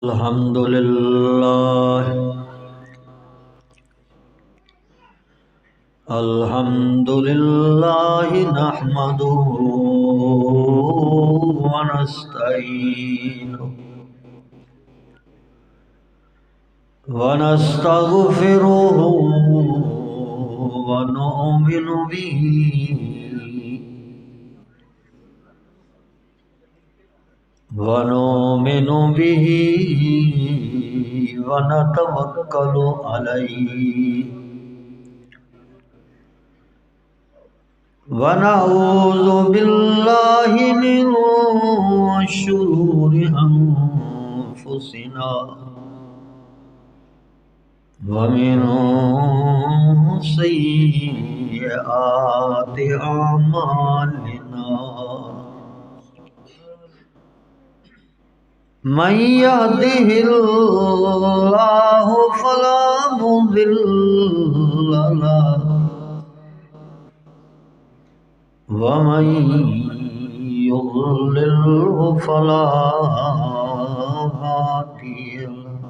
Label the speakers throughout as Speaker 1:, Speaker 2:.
Speaker 1: अल्हम्दुलिल्लाह अल्हम्दुलिल्लाह नहमदुहु व नस्तईनुहु व नस्तगफिरुहु व नु'मिनु बिही व नतवक्कलु अलैहि व नऊज़ु बिल्लाहि मिन शुरूरि अंफुसिना व मिन सय्यिआति अमालिना मन यहदिहिल्लाहु फला मुदिल्ल लहु व मन युद्लिल्हु फला हादिय लहु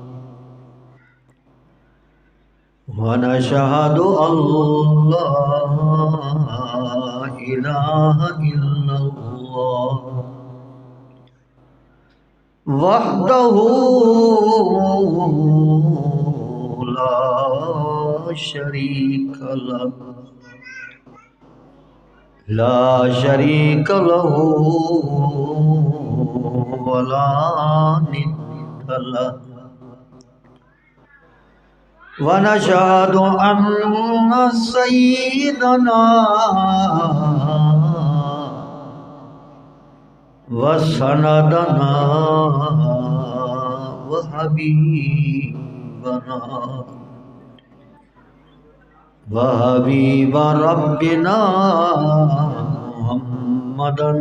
Speaker 1: व नशहदु अल्ला इलाहा इल्लल्लाह वहदहु ला शरीक लहु वला निद्द लहु व नशहदु अन्ना सय्यिदना व सनदना व हबीब रब्बिना मुहम्मदन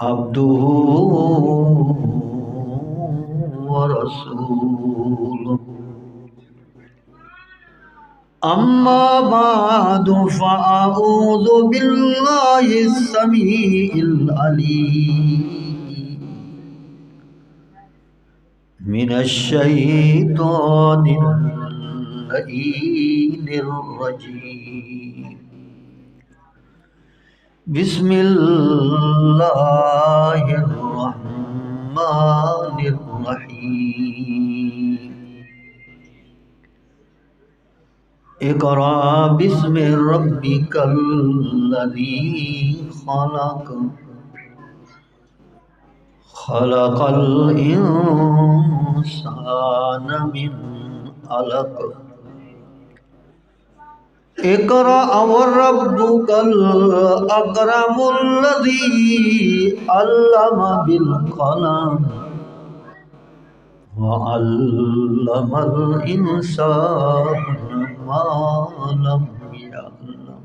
Speaker 1: अब्दुहु व रसूलुहु अम्मा बादु फ़अऊज़ु बिल्लाहि अस्समीइल अलीम मिनश शैतानिर लईनिर रजीम बिस्मिल्लाहिर रहमानिर रहीम इक़रा बिस्मि रब्बिकल लज़ी खलक़ खलक़ल इंसान मिन अलक़ इक़रा व रब्बुकल अकरमुल्लज़ी अल्लम बिल क़लम व अल्लमल इंसान मा लम यअलम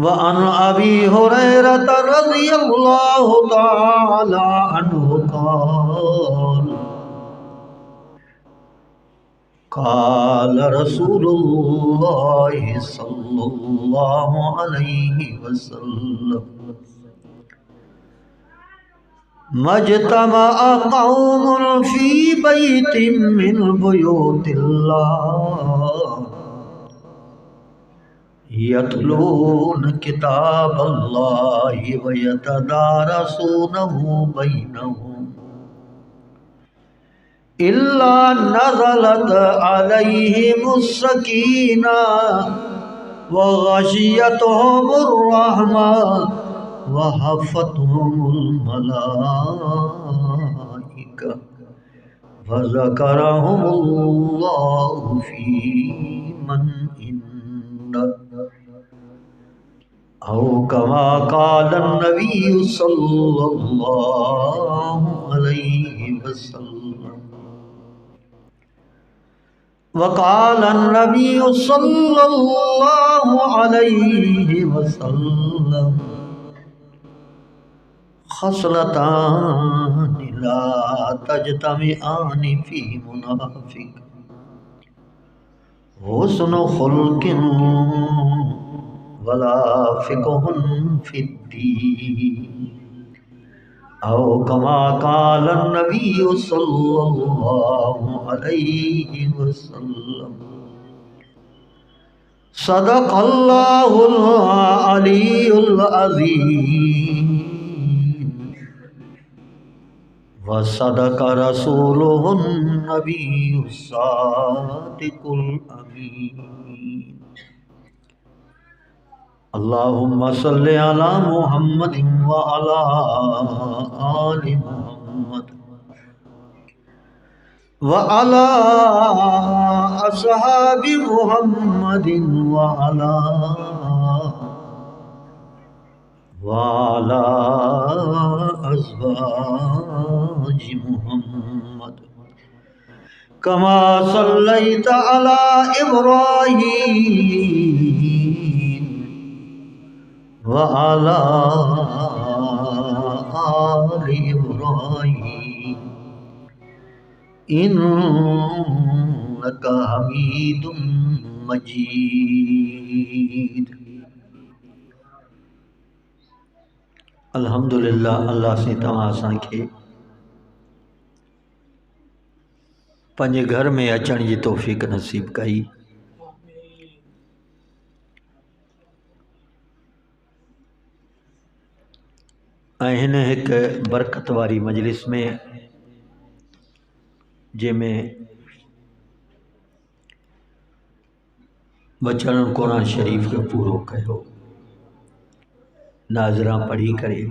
Speaker 1: व अन अबी हुरैरता रज़ियल्लाहु तआला अन्हु क़ाल रसूलुल्लाहि सल्लल्लाहु अलैहि वसल्लम मज्तमअ क़ौमुन फ़ी बैतिन मिन बुयूतिल्लाह यतलून किताबल्लाहि व यतदारसूनहु बैनहुम इल्ला नज़लत अलैहिमुस सकीना व गशियतहुमुर रहमा व हफ़तहुमुल मलाइका व ज़करहुमुल्लाहु फ़ी मन इंदह औ कमा क़ाल नबी सल्लल्लाहु अलैहि वसल्लम वक़ाल नबी सल्लल्लाहु अलैहि वसल्लम खसलतानि ला तजतमिआनि फ़ी मुनाफ़िक़ हुस्नु खुल्क़िन वला फ़िक़्हुन फ़िद्दीन औ कमा क़ाल नबी सल्लल्लाहु अलैहि वसल्लम सदक़ल्लाहुल अलीयुल अज़ीम व सदक़ रसूलुहुन नबियुस सादिक़ुल अमीन। अल्लाहुम्मा सल्लि अला मुहम्मदिन व अला आलि मुहम्मद व अला अस्हाबि मुहम्मदिन व अला अज़वाजि मुहम्मद कमा सल्लैता अला इब्राहीम व अला आलि इब्राहीम इन्नका हमीदुम मजीद। अल्हम्दुलिल्लाह, अल्लाह से तव्हां असांखे पंहिंजे घर में अचण जी तौफ़ीक़ नसीब कई। ऐं हिन हिक बरकत वारी मजलिस में जंहिंमें बचन कुरान शरीफ खे पूरो कयो, नाज़रा पढ़ी करे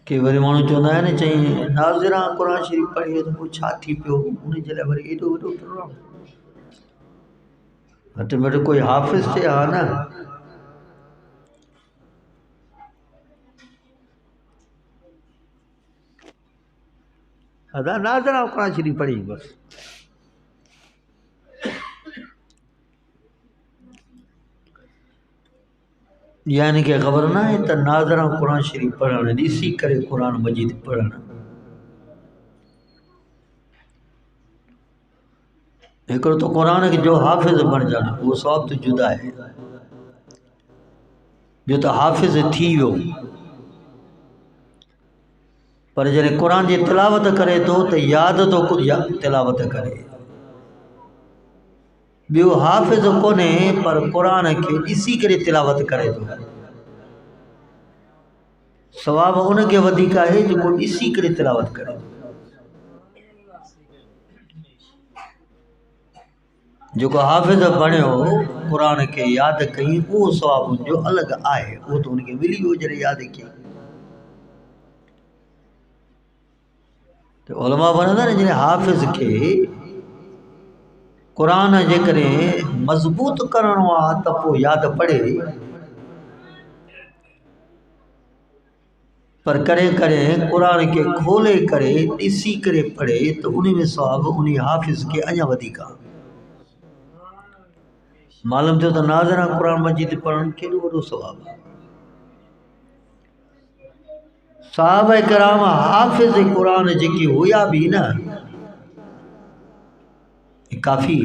Speaker 1: के वरी माण्हू चवंदा आहिनि चई नाज़रा कुरान शरीफ पढ़ी त पोइ छा थी पियो, उन जे लाइ वरी एॾो वॾो प्रोग्राम। घटि में घटि कोई हाफ़िज़ थिए हा न। अदा नाज़रा कुरान शरीफ पढ़ी बस। यानी कि ख़बर न आहे त नाज़रा कुरान शरीफ पढ़णु, ॾिसी करे कुरान मजीद पढ़णु हिकिड़ो त कुरान जो हाफ़िज़ बणिजणु उहो सवाब त जुदा आहे, जो त हाफ़िज़ थी वियो पर जॾहिं कुरान जी तिलावत करे थो त यादि थो तिलावत करे। ॿियो हाफ़िज़ कोन्हे पर कुरान खे ॾिसी करे तिलावत करे थो। सवाब उनखे वधीक आहे जेको ॾिसी करे तिलावत करे। जेको हाफ़िज़ बणियो कुरान खे यादि कई उहो सवाब हुनजो अलॻि आहे, उहो त उनखे मिली वियो जॾहिं यादि कई। त उलमा वणंदा न जॾहिं हाफ़िज़ खे कुरान जे करे मज़बूत करणो आहे त पोइ यादि पढ़े, पर कॾहिं कॾहिं कुरान खे खोले करे ॾिसी करे पढ़े त उन में सवाब उन हाफ़िज़ खे अञा वधीक आहे। मालूम थियो त नाज़रा कुरान मजीद पढ़णु केॾो वॾो सवाबु आहे। साहबा किराम हाफ़िज़ कुरान जेके हुया बि न काफ़ी,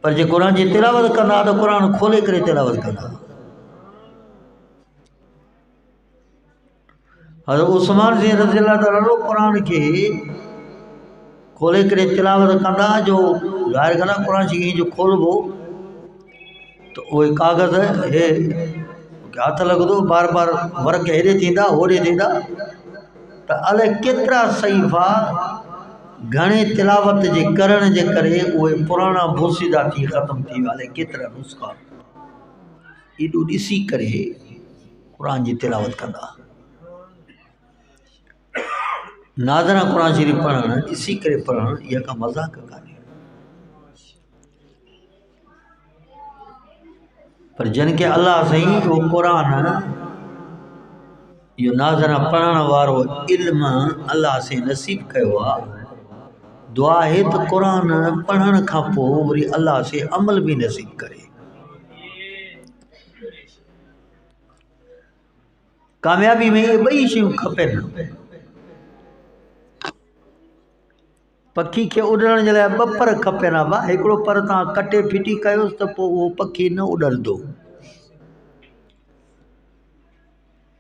Speaker 1: पर जे कुरान जी तिलावत कंदा त कुरान खोले करे तिलावत कंदा। हज़रत उस्मान रज़ी अल्लाह ताला अन्हु कुरान खे खोले करे तिलावत कंदा, जो ज़ाहिर कंदा कुरान शरीफ़ जो खोलबो तो उहे कागज़ हे हथ लॻंदो, बार बार वर्क हेॾे थींदा होॾे थींदा त अलाए केतिरा सहीफ़ा घणे तिलावत जे करण जे करे उहे पुराणा बोसीदा थी ख़तम थी विया। अलाए केतिरा नुस्ख़ा एॾो ॾिसी करे कुरान जी तिलावत कंदा। नाज़रा कुरान शरीफ़ पढ़णु, ॾिसी करे पढ़णु, इहा का मज़ाक़ कान्हे। पर जिन खे अल्लाह साईं उहो कुरान इहो नाज़रा पढ़ण वारो इल्मु अल्लाह से नसीब कयो आहे, दुआ आहे त कुरान पढ़ण खां पोइ वरी अल्लाह से अमल बि नसीब करे। कामयाबी में इहे ॿई शयूं खपनि। पखी खे उॾण जे लाइ ॿ पर खपनि हा। हिकिड़ो पर तव्हां कटे फिटी कयोसि त पोइ उहो पखी न उॾंदो।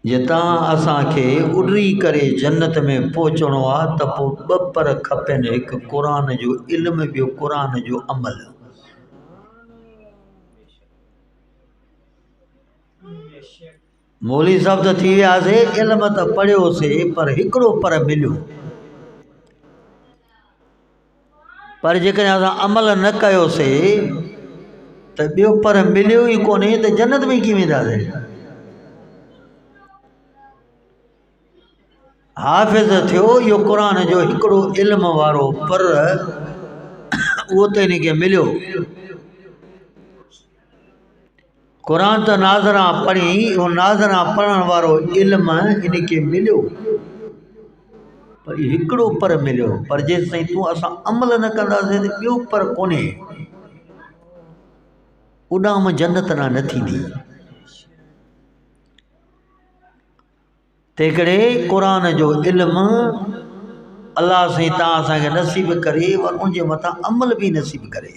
Speaker 1: जे तव्हां असांखे उॾरी करे जन्नत में पहुचणो आहे त पोइ ॿ पर खपनि, हिकु क़ुर जो इल्मु, ॿियो क़ुर जो अमल। मौलवी साहब त थी वियासीं, इल्मु त पढ़ियोसीं, पर हिकिड़ो पर मिलियो। पर जेकॾहिं असां अमल न कयोसीं त ॿियो पर मिलियो ई कोन्हे त जन्नत में कीअं वेंदासीं। हाफ़िज़ थियो इहो क़ुर जो हिकिड़ो इल्म वारो पर, उहो त हिनखे मिलियो। क़ुर त नाज़रा पढ़ी, उहो नाज़रा पढ़ण वारो इल्मु हिनखे मिलियो, पर हिकिड़ो पर मिलियो। पर जेसि ताईं तूं असां अमल न कंदासीं त ॿियो पर कोन्हे, उॾाम जन्नत न थींदी। तंहिं करे क़ुर जो इल्मु अलाह साईं तव्हां असांखे नसीब करे, और उनजे मथां अमल बि नसीब करे।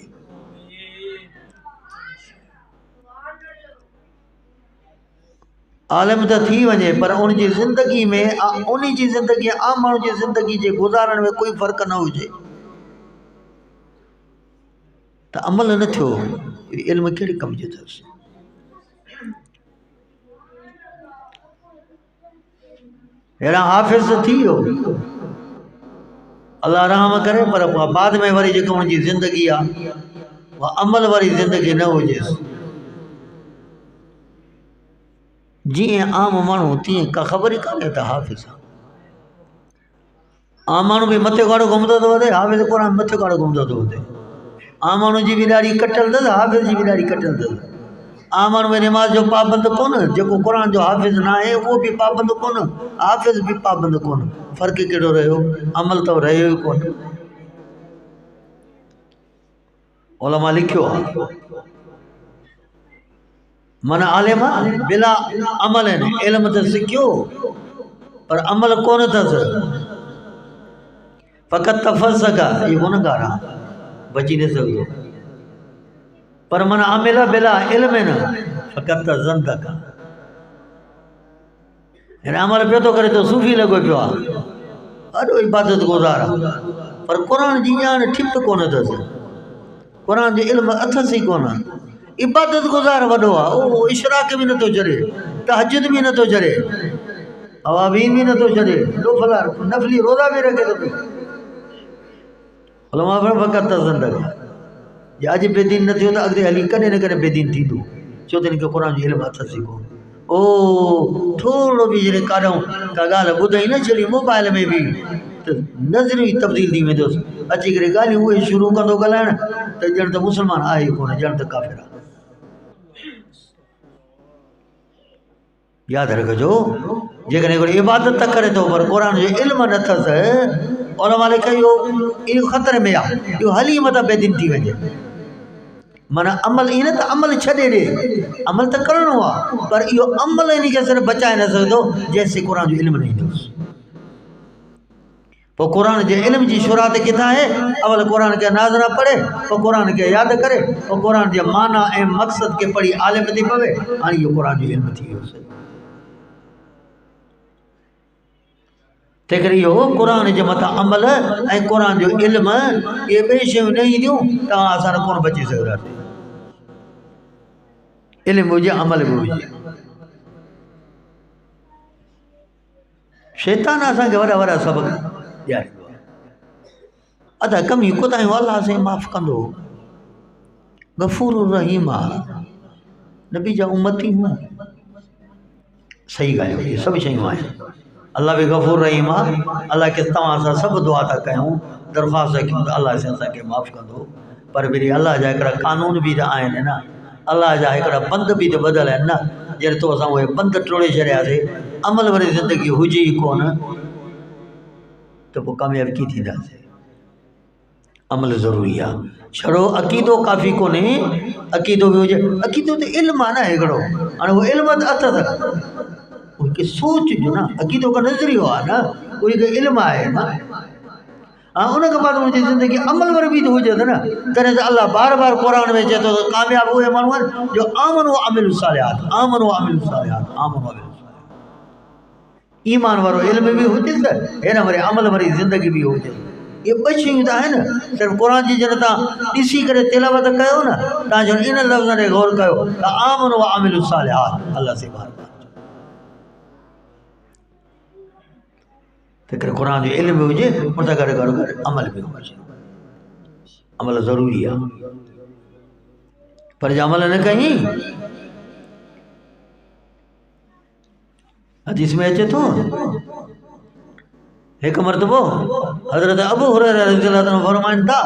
Speaker 1: आलिम त थी वञे, पर उनजी ज़िंदगी में, उन जी ज़िंदगी आम माण्हू जी ज़िंदगी जे गुज़ारण में कोई फ़र्क़ु न हुजे त अमल न थियो, इल्मु कहिड़े कम जो अथसि। अहिड़ा हाफ़िज़ थी वियो, अल्लाह रहम करे, पर बाद में वरी जेको उनजी ज़िंदगी आहे उहा अमल वारी ज़िंदगी न हुजेसि। जीअं आम माण्हू तीअं का ख़बर ई कान्हे त हाफ़िज़ आहे। आम माण्हू बि मथे वारो घुमंदो थो वधे, हाफ़िज़ क़ुर मथे वारो घुमंदो थो वधे। आम माण्हू जी बि ॾाढी कटियल अथसि, हाफ़िज़ जी बि ॾाढी कटियल अथसि। आम माण्हू में निमाज़ जो पाबंद कोन, जेको क़ुर जो हाफ़िज़ न आहे उहो बि पाबंद कोन, हाफ़िज़ बि पाबंद कोन। फ़र्क़ु कहिड़ो रहियो, अमल त रहियो ई कोन। उलमा लिखियो आहे, मन आलिम बिला अमल आहिनि, इल्मु त सिखियो पर अमल कोन अथसि। फ़क़ति तफ़स्सक, इहो गुनहगार आहे, बची न सघंदो। पर मन आमिल बिला इल्मिन फ़क़ति ज़ंदक, हिन अमल पियो थो करे तो सूफ़ी लॻो पियो आहे, ॾाढो इबादत गुज़ार आहे, पर क़ुर जी ॼाण ठिप कोन अथसि, क़ुर जो इल्मु अथसि ई कोन। इबादत गुज़ार वॾो आहे, उहो इशराक बि नथो छॾे, तहज्जुद बि नथो छॾे, अवाबीन बि नथो छॾे, नफ़ली रोज़ा बि रखे थो पियो। उलमा फ़क़ति ज़ंदक, जे अॼु बेदीन न थियो त अॻिते हली कॾहिं न कॾहिं बेदीन थींदो, छो त हिनखे क़ुर जो इल्मु अथसि ई कोन। ओ थोरो बि जॾहिं काॾूं का ॻाल्हि ॿुधई न छड़ी मोबाइल में बि, त नज़र ई तब्दील थी वेंदुसि, अची करे ॻाल्हियूं उहे शुरू कंदो ॻाल्हाइण त ॼण त मुस्लमान आहे ई कोन, ॼण त काफ़िर आहे। यादि रखिजो, जेकॾहिं हिकिड़ी इबादत त करे थो पर क़ुर जो इल्मु नथसि, उलमा लिखे इहो ख़तरे में आहे, इहो हली मथां बेदीन थी वञे। माना अमल ईअं न त अमल छॾे ॾे, अमल त करिणो आहे, पर इहो अमल इनखे सिर्फ़ु बचाए न सघंदो जेसिताईं क़ुर जो इल्मु न ईंदुसि। पोइ क़ुर जे इल्म जी शुरूआत किथां आहे? अवल क़ुर खे नाज़रा पढ़े, पोइ क़ुर खे यादि करे, पोइ क़ुर जे माना ऐं मक़सद खे पढ़ी आलिम थी पवे, हाणे इहो क़ुर जो इल्मु थी वियोसि। तंहिं करे इहो क़ुर जे मथां अमल ऐं क़ुर जो इल्मु, इहे ॿई शयूं न ईंदियूं तव्हां असां कोन बची सघंदासीं। इल्मु हुजे, अमल बि हुजे। शैतान असांखे वॾा वॾा सबक़ ॾियारींदो आहे, अदा कमी कोताहियूं अलाह साईं माफ़ु कंदो, गफ़ूर रहीम आहे, नबी जा उम्मती हूं, सही ॻाल्हियूं, इहे सभु शयूं आहिनि। अल्लाह बि गफ़ूर रहीम आहे, अल्लाह खे तव्हां असां सभु दुआ था कयूं, दरख़्वास्त कयूं त अल्लाह साईं असांखे माफ़ु कंदो, पर वरी अल्लाह जा हिकिड़ा कानून बि त आहिनि न, अल्लाह जा हिकिड़ा बंद बि त ॿधल आहिनि न, जॾहिं तो असां उहे बंद टोड़े छॾियासीं, अमल वारी ज़िंदगी हुजे ई कोन त पोइ कामयाबु कीअं थींदासीं। अमल ज़रूरी आहे, छड़ो अक़ीदो काफ़ी कोन्हे, अक़ीदो बि हुजे, अक़ीदो त इल्मु आहे न हिकिड़ो, हाणे उहो इल्मु त अथसि, उनखे सोच जो न, अक़ीदो का नज़रियो आहे न, उहो हिकु इल्मु आहे न। हाँ उन खां बाद मुंहिंजी ज़िंदगी अमल वारी बि हुजे न तॾहिं त अलाह बार बार क़ुर में चए थो त कामयाबु उहे माण्हू आहिनि जो आमन व अमिलु सालिहात आमन व अमिलु सालिहात आमन व अमिलु सालिहात ईमान वारो इल्म बि हुजे त हिन वरी अमल वारी ज़िंदगी बि हुजे ये ॿ शयूं त आहिनि सिर्फ़ु क़ुर जी जॾहिं तव्हां ॾिसी करे तिलावत कयो न तव्हां जो इन लफ़्ज़ ते गौर कयो त आमन व अमिलु सालिहात अलाह से बार बार त क़ुर जो इल्म बि हुजे उन सां गॾु गॾु अमल बि हुजे अमल ज़रूरी आहे पर जे अमल न कई हदीस में अचे थो एक मरतबो हज़रत अबू हुरैरा रज़ियल्लाहु अन्हु फरमाइनि था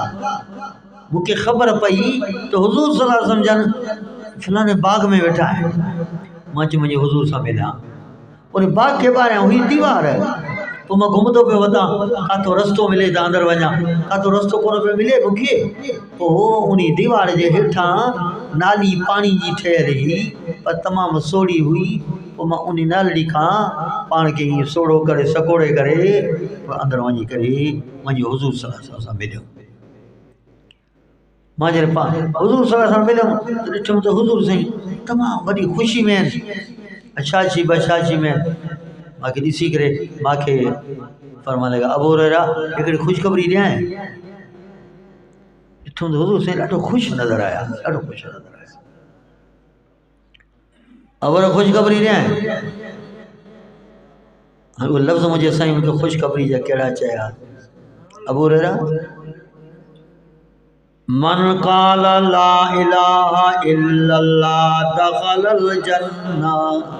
Speaker 1: मूंखे ख़बर पई त हुज़ूर सल्लल्लाहु अलैहि वसल्लम जन फलाणे बाग में वेठा आहिनि मां चयो मुंहिंजे हुज़ूर सां मिलियां उन बाग के ॿाहिरियां हुई दीवार पोइ मां घुमंदो पियो वञा काथो रस्तो मिले त अंदरि वञा काथो रस्तो कोन पियो मिले मूंखे पोइ उन दीवार जे हेठां नाली पाणी जी ठहियल हुई पर तमामु सोढ़ी हुई पोइ मां उन नालड़ी खां पाण खे ईअं सोढ़ो करे सकोड़े करे पोइ अंदरि वञी करे मुंहिंजे हुज़ूर सल्लल्लाहु अलैहि वसल्लम सां मिलियो मां जॾहिं हुज़ूर सल्लल्लाहु अलैहि वसल्लम मिलियुमि त ॾिठुमि त हुज़ूर साईं तमामु वॾी ख़ुशी में आहिनि अछाची बछाची में मूंखे ॾिसी करे मूंखे फरमाइण लॻा अबू हुरैरा हिकिड़ी ख़ुशख़बरी ॾियां ॾिठुमि त हुज़ूर साईं ॾाढो ख़ुशि नज़र आया ॾाढो ख़ुशि नज़र आया अबर ख़ुशख़बरी ॾियां उहे लफ़्ज़ मुंहिंजे साईं मूंखे ख़ुशख़बरी जा कहिड़ा चया अबू हुरैरा मन क़ाल ला इलाहा इल्लल्लाह दख़लल जन्नह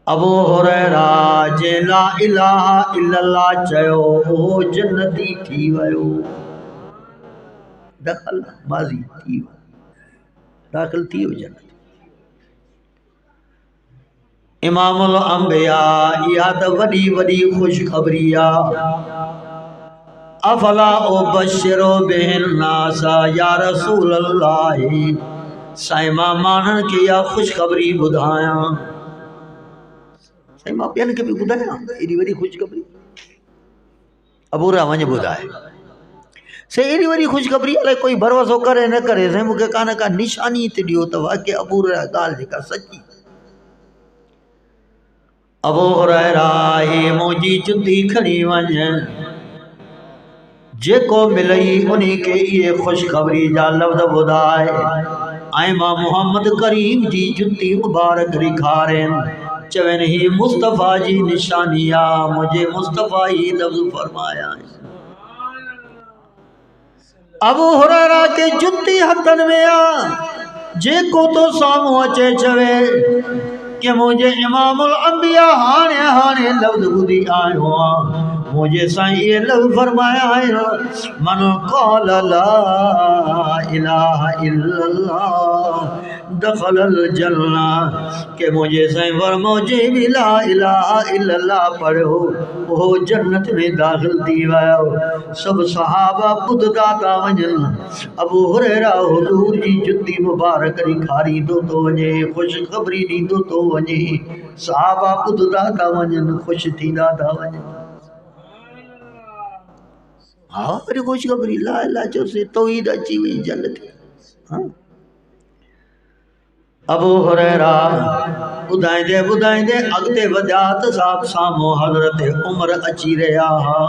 Speaker 1: अबू हुरैरा जे ला इलाहा इल्लल्लाह चयो उहो जन्नती थी वियो दख़ल माज़ी थी वियो दाख़िल थी वियो जन्नत इमामुल अंबिया इहा त वॾी वॾी ख़ुशख़बरी आहे अफला उबशिरो बिहिन नासा या रसूल अल्लाह साईं मां माण्हुनि खे इहा ख़ुशख़बरी ॿुधायां साईं मां ॿियनि खे बि ॿुधायां एॾी वॾी ख़ुशख़बरी अबू हुरैरा वञ ॿुधाए साईं एॾी वॾी ख़ुशख़बरी अलाए कोई भरोसो करे न करे साईं मूंखे का न का निशानी ते ॾियो त वाक़ई अबू हुरैरा ॻाल्हि जेका सची अबू हुरैरा हे मुंहिंजी जुती खणी वञ जेको मिलई उन खे इहे ख़ुशख़बरी जा लफ़्ज़ ॿुधाए ऐं मां मोहम्मद करीम जी जुती मुबारक ॾेखारियनि चवनि ही मुस्तफ़ा जी निशानी आहे मुंहिंजे मुस्तफ़ा ही लफ़्ज़ फरमाया अबू हुरैरा के जुती हथनि में आहे जेको तो साम्हूं अचे चवे कि मुंहिंजे इमामुल अंबिया हाणे हाणे लफ़्ज़ ॿुधी आयो आहे मुझे साईं ये लफ़्ज़ फरमाया है मन क़ाल ला इलाहा इल्लल्लाह दख़लल जन्नह के मुझे साईं फरमाओ जे भी ला इलाहा इल्लल्लाह पढ़ो वो जन्नत में दाख़िल थी वियो सब सहाबा ॿुधदा था वञनि अबू हुरैरा हुज़ूर जी जुती मुबारक ॾेखारींदो थो वञे ख़ुशख़बरी ॾींदो थो वञे सहाबा ॿुधदा था वञनि ख़ुशि थींदा था वञनि हाँ वरी ख़ुशख़बरी ला इलाहा जो से तौहीद अची वई जन्नत हाँ अबू हुरैरा ॿुधाईंदे ॿुधाईंदे अॻिते वधिया त साम्हूं हज़रत उमर अची रहिया हुआ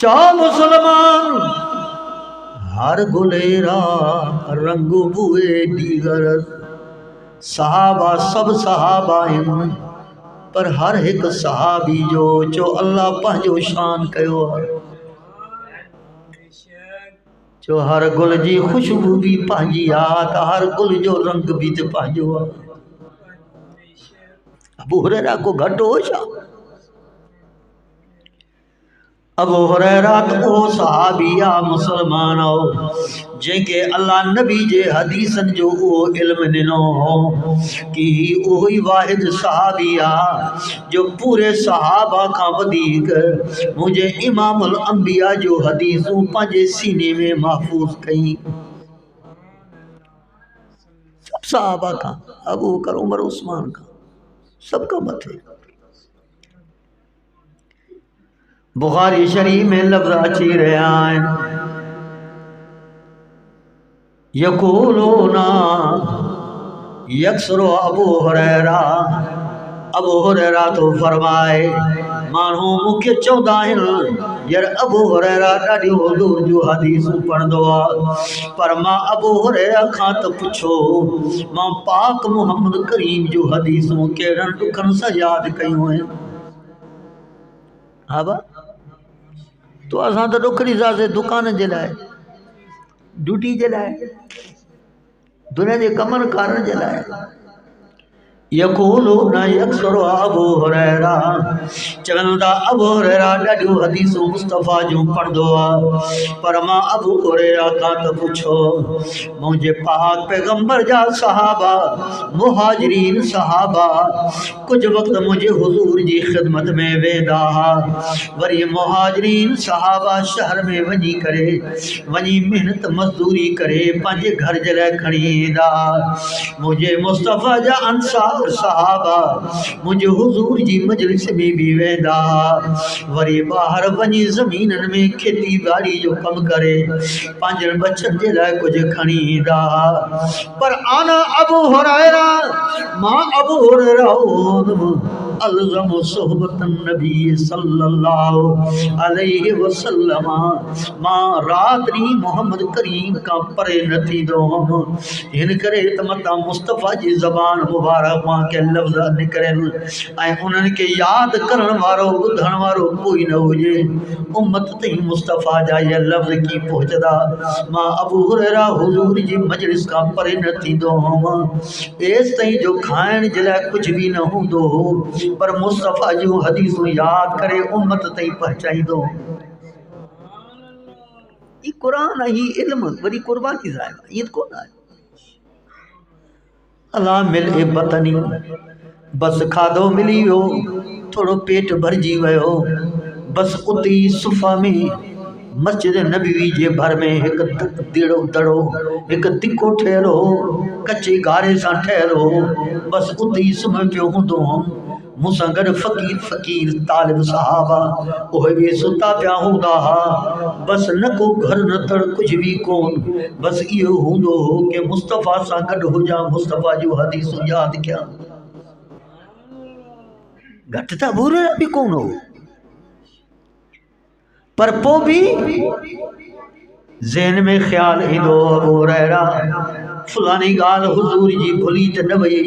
Speaker 1: चओ मुसलमान हर गुलेरा रंग बुए दीगर सहाबा सब सहाबा आहिनि पर हर एक सहाबी जो चो अल्लाह पंहिंजो शान कयो चो हर गुल जी खुशबू भी पंहिंजी आहे त हर गुल जो रंग भी त पंहिंजो आहे अबू हुरैरा को घटि हो छा अबू हुरैरा तो सहाबी आहे मुसलमान हो जंहिंखे अल्लाह नबी जे हदीसनि जो उहो इल्मु ॾिनो हो कि उहो ई वाहिद सहाबी आहे जो पूरे सहाबा खां वधीक मुंहिंजे इमामुल अंबिया जो हदीसूं पंहिंजे सीने में महफ़ूज़ कई सब सहाबा खां अबू बकर उमर उस्मान खां सबका मथे। बुखारी शरीफ में लफ्ज़ अची रहा है, यक़ूलूना यक्सरो अबू हुरैरा। अबू हुरैरा तो फरमाए माण्हू मूंखे चवंदा आहिनि यार अबू हुरैरा ॾाढी हुज़ूर जूं हदीसूं पढ़ंदो आहे, पर मां अबू हुरैरा खां त पुछो मां पाक मुहम्मद करीम जूं हदीसूं कहिड़नि ॾुखनि सां यादि कयूं आहिनि। हा बा, तो असां त ॾुख ॾिसासीं दुकान जे लाइ, ड्यूटी जे लाइ, दुनिया जे कमनि कारण जे लाइ। यक़ूलूना यक्सरो अबू हुरैरा, चवनि था अबू हुरैरा ॾाढियूं हदीसूं मुस्तफ़ा जूं पढ़ंदो आहे, पर मां अबू हुरैरा खां त पुछो मुंहिंजे पाक पैगंबर जा सहाबा मुहाजिरीन सहाबा कुछ वक़्त मुझे हुजूर जी ख़िदमत में वेंदा हा, वरी मुहाजिरीन सहाबा शहर में वञी मेहनत मजदूरी करे पंहिंजे घर जे लाइ खणी ईंदा। मुझे मुस्तफ़ा जा अंसार सहाबा मुझे हुजूर जी मजलिस में भी वेंदा, वरी बाहर वञी ज़मीननि में खेती बाड़ी जो कम करे पंहिंजे बचनि जे लाइ कुछ खणी ईंदा। पर आना अबू हुरैरा, मां अबू हुरैरा अलज़म सुहबतन नबी सल्लल्लाहु अलैहि वसल्लम, मां रात ॾींहुं मोहम्मद करीम का परे न थींदो हुअमि, हिन करे त मतां मुस्तफ़ा जी ज़बान मुबारक मां के लफ़्ज़ निकिरनि ऐं उन्हनि खे यादि करण वारो ॿुधण वारो कोई न हुजे, उम्मत ताईं मुस्तफ़ा जा ये लफ़्ज़ कीअं पहुचंदा। मां अबू हुरैरा हुजूर जी मजलिस खां परे न थींदो हुअमि, एसि ताईं जो खाइण जे लाइ कुझु बि न हूंदो हो, पर मुस्तफ़ा जूं हदीसूं यादि करे उम्मत ताईं पहुचाईंदो। ही कुरान ही इल्म वरी कुर्बानी साहिब, ईअं कोन आहे। अला मिल ए बतनी, बस खाधो मिली वियो, थोड़ो पेट भरजी वियो, बस उते ई सुफ़ा में मस्जिद नबवी जे भर में हिकु दड़ो हिकु तिको ठहियल हो, कचे गारे सां ठहियल हो, बस उते ई सुम्ही पियो हूंदो हुअमि। मूंसां गॾु फ़कीर तालिब सहाबा उहे बि सुता पिया हूंदा हा, बस न को घर न तड़ कुझु बि कोन, बस इहो हूंदो हो कि मुस्तफ़ा सां गॾु हुजां, मुस्तफ़ा जूं हदीसूं यादि कयां। घटि त अबू हुरैरा बि कोन हो, पर पोइ बि ज़हन में ख़्याल ईंदो अबू हुरैरा फलानी ॻाल्हि हुजूर जी भुली त न वई,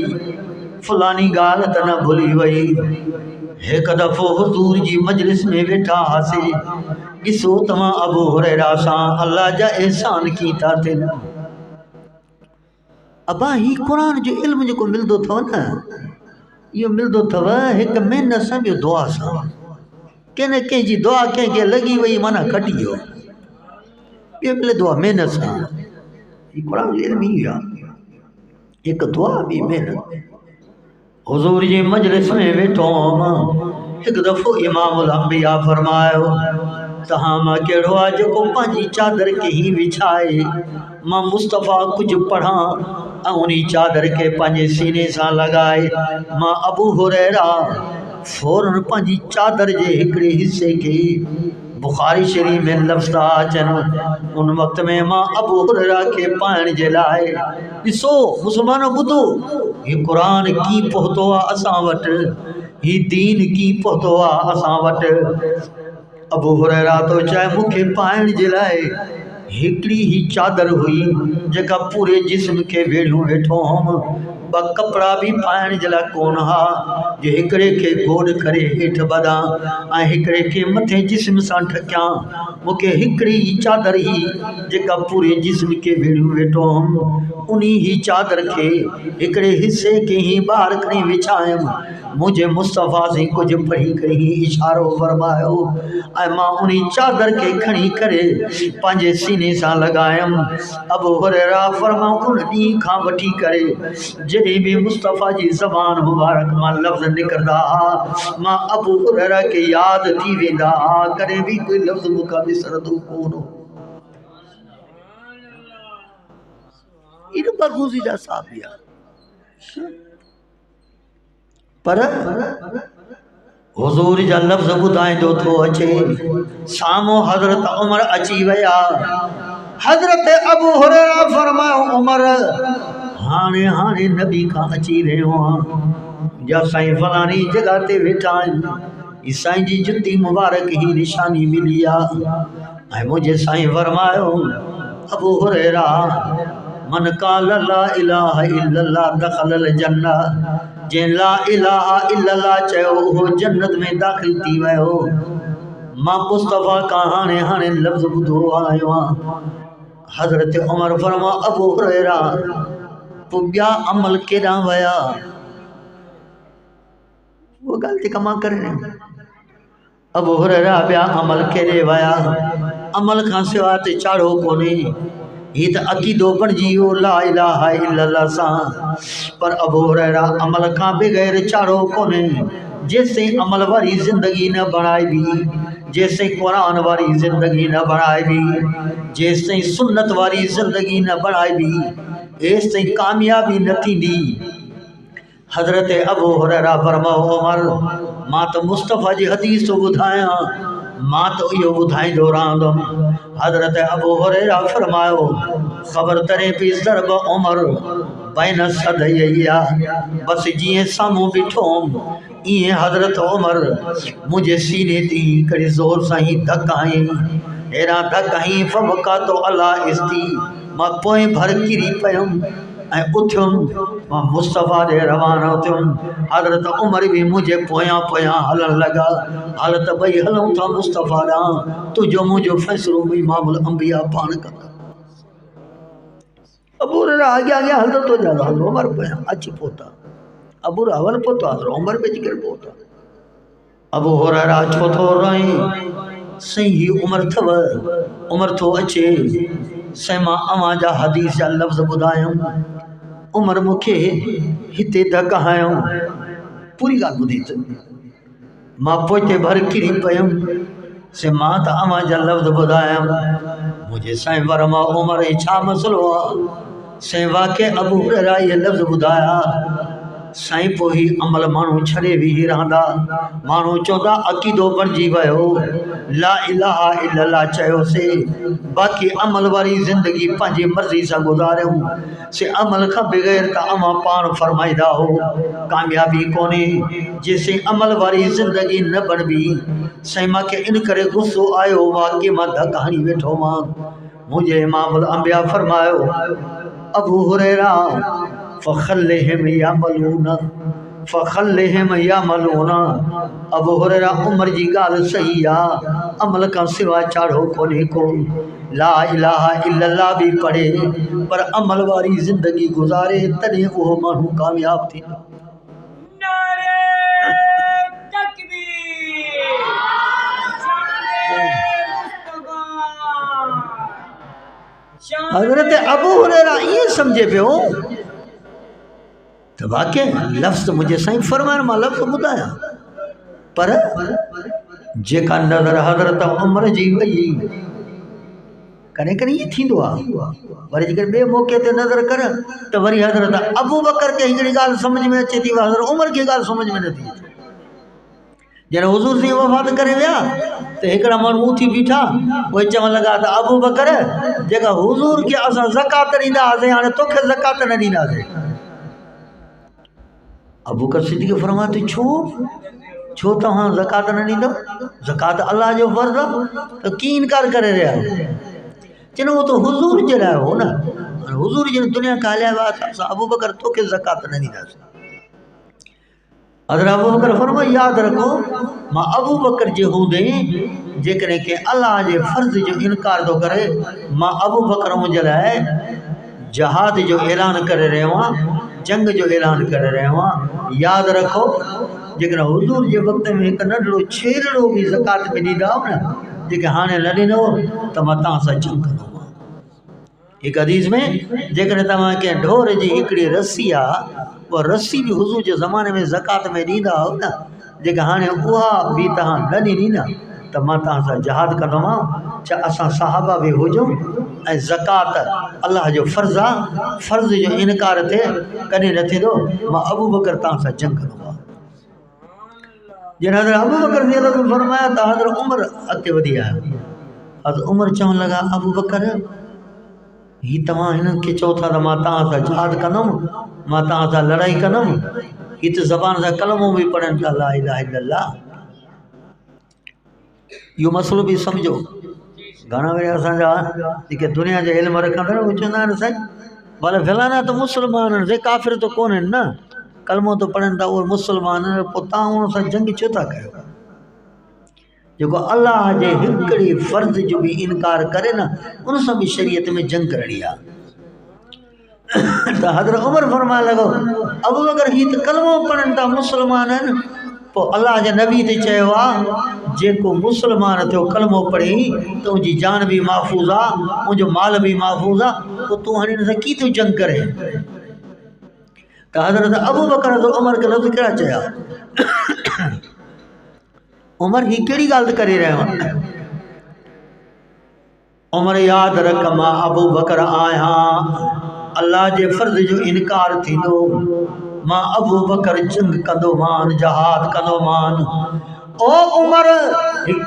Speaker 1: फलानी ॻाल्हि त न भुली वई। हिकु दफ़ो हुजूर जी मजलिस में वेठा हुआसीं, ॾिसो तव्हां अबू हुरैरा सां अल्लाह जा एहसान कीअं था थियनि। अबा ही क़ुरान जो इल्म जेको मिलंदो अथव न, इहो मिलंदो अथव हिकु महिनत सां, ॿियो दुआ सां। कंहिं कंहिंजी दुआ कंहिंखे लॻी वई माना घटी वियो, ॿियो मिलंदो आहे महिनत सां। ही क़ुरान जो इल्म ई आहे, हिकु दुआ ॿी महिनत। हुजूर जी मजलिस में वेठो हुअमि, हिकु दफ़ो इमामुल अंबिया फरमायो तहां मां कहिड़ो आहे जेको पंहिंजी चादर खे ही विछाए मां मुस्तफ़ा कुझु पढ़ां ऐं उन चादर खे पंहिंजे सीने सां लॻाए। मां अबू हुरैरा फौरन पंहिंजी चादर जे हिकिड़े हिसे खे, बुखारी शरीफ में लफ़्ज़ था अचनि, उन वक़्त में मां अबू हुरैरा खे पाइण जे लाइ, ॾिसो मुस्लमानो ॿुधो ही क़ुरान कीअं पहुतो आहे असां वटि, ही दीन कीअं पहुतो आहे असां वटि। अबू हुरैरा तो चाहे मूंखे पाइण जे लाइ हिकिड़ी ही चादर हुई जेका पूरे जिस्म खे वेढ़ियूं वेठो हुअमि, ॿ कपिड़ा बि पाइण जे लाइ कोन हा, जो हिकिड़े खे गोॾ करे हेठि ॿधां ऐं हिकिड़े खे मथे जिस्म सां ढकियां। मूंखे हिकिड़ी ही चादर ही जेका पूरे जिस्म खे वेढ़ियूं वेठो हुअमि, उन ही चादर खे हिकिड़े हिसे खे ही ॿाहिरि खणी विछायमि। मुंहिंजे मुस्तफ़ा से कुझु पढ़ी करे ही इशारो फरमायो ऐं मां उन चादर खे खणी करे पंहिंजे सीने सां लॻायमि। अबू हुरैरा फरमाऊं उन ॾींहं खां वठी करे जॾहिं बि मुस्तफ़ा जी ज़बान मुबारक मां लफ़्ज़ निकिरंदा हा, मां अबू हुरैरा खे यादि थी वेंदा हा, कॾहिं बि कोई लफ़्ज़ मूंखां विसरंदो कोन हो। इन बरगुज़ी जा साबिया पर हुजूर जा लफ़्ज़ ॿुधाईंदो थो अचे। साम्हूं हज़रत उमर अची विया। हज़रत अबू हुरैरा फरमायो उमर हाणे हाणे नबी खां अची रहियो आहियां। जा साईं फलानी जगह ते वेठा आहिनि। साईं जी जुती मुबारक ही निशानी मिली आहे। मुझे साईं फरमायो अबू हुरैरा मन काल ला इलाहा इल्लल्लाह दखलल जन्नह। जे ला इलाहा इल्लल्लाह चयो हो जन्नत में दाखिल थी वियो। मां मुस्तफ़ा का हाणे हाणे लफ़्ज़ ॿुधो आयो आहियां। हज़रत उमर फरमा अबू हुरैरा पोइ ॿिया अमल केॾां विया? वो ॻाल्हि जेका मां करे रहियो। अबू हुरैरा ॿिया अमल केॾे विया? अमल खां सवाइ ते चाढ़ो कोन्हे। ही त अक़ीदो बणिजी वियो ला इलाहा इल्लल्लाह सां। पर अबू हुरैरा अमल खां बग़ैर चाढ़ो कोन्हे। जेसिताईं अमल वारी ज़िंदगी न बणाइबी, जेसिताईं क़ुरान वारी ज़िंदगी न बणाइबी, जेसिताईं सुन्नत वारी ज़िंदगी न बणाइबी, एसिताईं कामयाबी न थींदी। हज़रत अबू हुरैरा फरमायो उमर मां त मुस्तफ़ा जी हदीस थो ॿुधायां, मां तो इहो ॿुधाईंदो रहंदुमि। हज़रत अबू हुरैरा फरमायो ख़बर तरे पई ज़रब उमर बैन सदयया। बस जीअं साम्हूं बीठो हुअमि ईअं हज़रत उमर मुंहिंजे सीने ते कड़ी ज़ोर सां ई धक हई। अहिड़ा धक हई फवका तो अला इस्ती। मां पोइ भर किरी पियुमि ऐं उथियुमि। मां मुस्तफ़ा ॾे रवानो थियुमि। हज़रत उमर भी मुझे पोयां पोयां हलन लगा। हल त ॿई हलूं था मुस्तफ़ा ॾांहुं। तुंहिंजो मुंहिंजो फ़ैसिलो भी इमामुल अंबिया पाण कंदा। अबू हुरैरा आगे आगे हलंदो तो जा हल उमर पोयां अची पहुता। अबू हल पहुता उमर पे अची करे पहुता। अबू हुरैरा छो थो रही सही ही उमर थव उमर थो अचे। सही मां अवां जा हदीस जा लफ़्ज़ ॿुधायमि। उमर मूंखे हिते धक हयो। पूरी ॻाल्हि ॿुधी त मां पोइ भर किरी पियुमि। से मां त अवां जा लफ़्ज़ ॿुधायमि। मुंहिंजे साईं फरमा उमर छा मसलो आहे? साईं वाक़ई अबू हुरैरा इहे लफ़्ज़ ॿुधाया। साईं पोइ ही अमल माण्हू छॾे वेही रहंदा। माण्हू चवंदा अक़ीदो बणिजी वियो ला इलाहा इल्लल्लाह चयोसीं, बाक़ी अमल वारी ज़िंदगी पंहिंजी मर्ज़ी सां गुज़ारियूं। से अमल खां बग़ैर त अवां पाण फरमाईंदा हो कामयाबी कोन्हे। जेसिताईं अमल वारी ज़िंदगी न बणबी। साईं मूंखे इन करे गुस्सो आयो वाक़ई मां धक हणी वेठो मां। मुंहिंजे इमामुल अंबिया फरमायो अबू हुरैरा फ़ख़ल्लिहिम यामलूना फ़ख़ल्लिहिम यामलूना। अबू हुरैरा उमर जी ॻाल्हि सही आहे। अमल खां सवाइ चाढ़ो कोन्हे को। ला इलाहा इल्लल्लाह भी पढ़े पर अमल वारी ज़िंदगी गुज़ारे तॾहिं उहो माण्हू कामयाब थींदो। हज़रत अबू हुरैरा ये समझे पियो तो वाक़ई लफ़्ज़ मुझे साईं फरमाइण मां लफ़्ज़ ॿुधाया। पर जेका नज़र हज़रत उमर जी वई कॾहिं कॾहिं ईअं थींदो आहे। वरी जेकर ॿिए मौक़े ते नज़र कर त वरी हज़रत अबू बकर खे हिकिड़ी ॻाल्हि सम्झ में अचे थी, हज़रत उमर खे ॻाल्हि सम्झ में नथी अचे। जॾहिं हुज़ूर जी वफ़ात करे विया त हिकिड़ा माण्हू उथी बीठा उहे चवण लॻा त अबू बकर जेका हुज़ूर खे असां ज़कात ॾींदा हुआसीं हाणे तोखे ज़कात न ॾींदासीं। अबू बकर सिद्दीक़ फरमायो छो तव्हां ज़कात न ॾींदव? ज़कात अल्लाह जो फ़र्ज़ु आहे त कीअं इनकार करे रहिया आहियो? चवनि उहो त हुज़ूर जे लाइ हो न। हुज़ूर जी दुनिया खां हलिया विया त असां अबू बकर तोखे ज़कात न ॾींदासीं। हज़रत अबू बकर फरमायो यादि रखो मां अबू बकर जे हूंदे जेकॾहिं के अल्लाह जे फ़र्ज़ जो इनकार थो करे मां अबू बकर मुंहिंजे लाइ जहाद जो ऐलान करे रहियो आहियां, जंग जो ऐलान करे रहियो आहियां। यादि रखो जेकॾहिं हुज़ूर जे वक़्त में हिकु नंढड़ो छेलड़ो बि ज़कात में ॾींदा हुआ न, जेके हाणे न ॾिनो त मां तव्हां सां जंग कंदो। हिकु हदीस में जेकॾहिं तव्हां कंहिं ढोर जी हिकिड़ी रस्सी आहे उहा रस्सी बि हुज़ूर जे ज़माने में ज़कात में ॾींदा हुआ न, जेके हाणे उहा बि तव्हां न ॾिनी न त मां तव्हां सां जहाद कंदोमांव। छा असां सहाबा बि हुजूं ऐं ज़कात अल्लाह जो फ़र्ज़ु आहे, फ़र्ज़ जो इनकार थिए कॾहिं न थींदो। मां अबू बकर तव्हां सां जंग कंदोमांव। जिन हज़रत अबू बकर रज़ी अल्लाह अन्हु फरमाया तो हज़रत उमर अॻिते वधी आया। हज़रत उमर चवण लगा अबू बकर ही तव्हां हिननि खे चओ था त मां तव्हां सां जिहाद कंदुमि, मां तव्हां सां लड़ाई कंदुमि, ही त ज़बान सां कलमो बि पढ़नि था ला इलाहा इल्लल्लाह। इहो मसइलो बि सम्झो। घणा भेरा असांजा जेके दुनिया जो इल्म रखंदा आहिनि उहे चवंदा आहिनि साईं भले फलाना त मुस्लमान आहिनि, से काफ़िर त कोन आहिनि न, कलमो त पढ़नि था उहे मुस्लमान आहिनि, पोइ तव्हां उन सां जंग छो था कयो? जेको अल्लाह जे हिकिड़े फ़र्ज़ जो बि इनकार करे न उन सां बि शरीयत में जंग करणी आहे। त हज़रत उमर फरमाइण लॻो अबू बकर ही त कलमो पढ़नि था मुस्लमान आहिनि, पोइ अल्लाह जे नबी ते चयो आहे जेको मुस्लमान थियो कलमो पढ़ी त उनजी जान बि महफ़ूज़ आहे, उनजो माल बि महफ़ूज़ आहे, पोइ तूं हाणे हिन सां की थो जंग करे? त हज़रत अबू बकर हज़रत उमर खे लफ़्ज़ कहिड़ा चया? उमर ही कहिड़ी ॻाल्हि करे रहियो आहे? उमर यादि रख मां अबू बकर आहियां, अल्लाह जे फ़र्ज़ जो इनकार थींदो मां अबू बकर जंग कंदो मान, जहाद कंदो मान। ओ उमर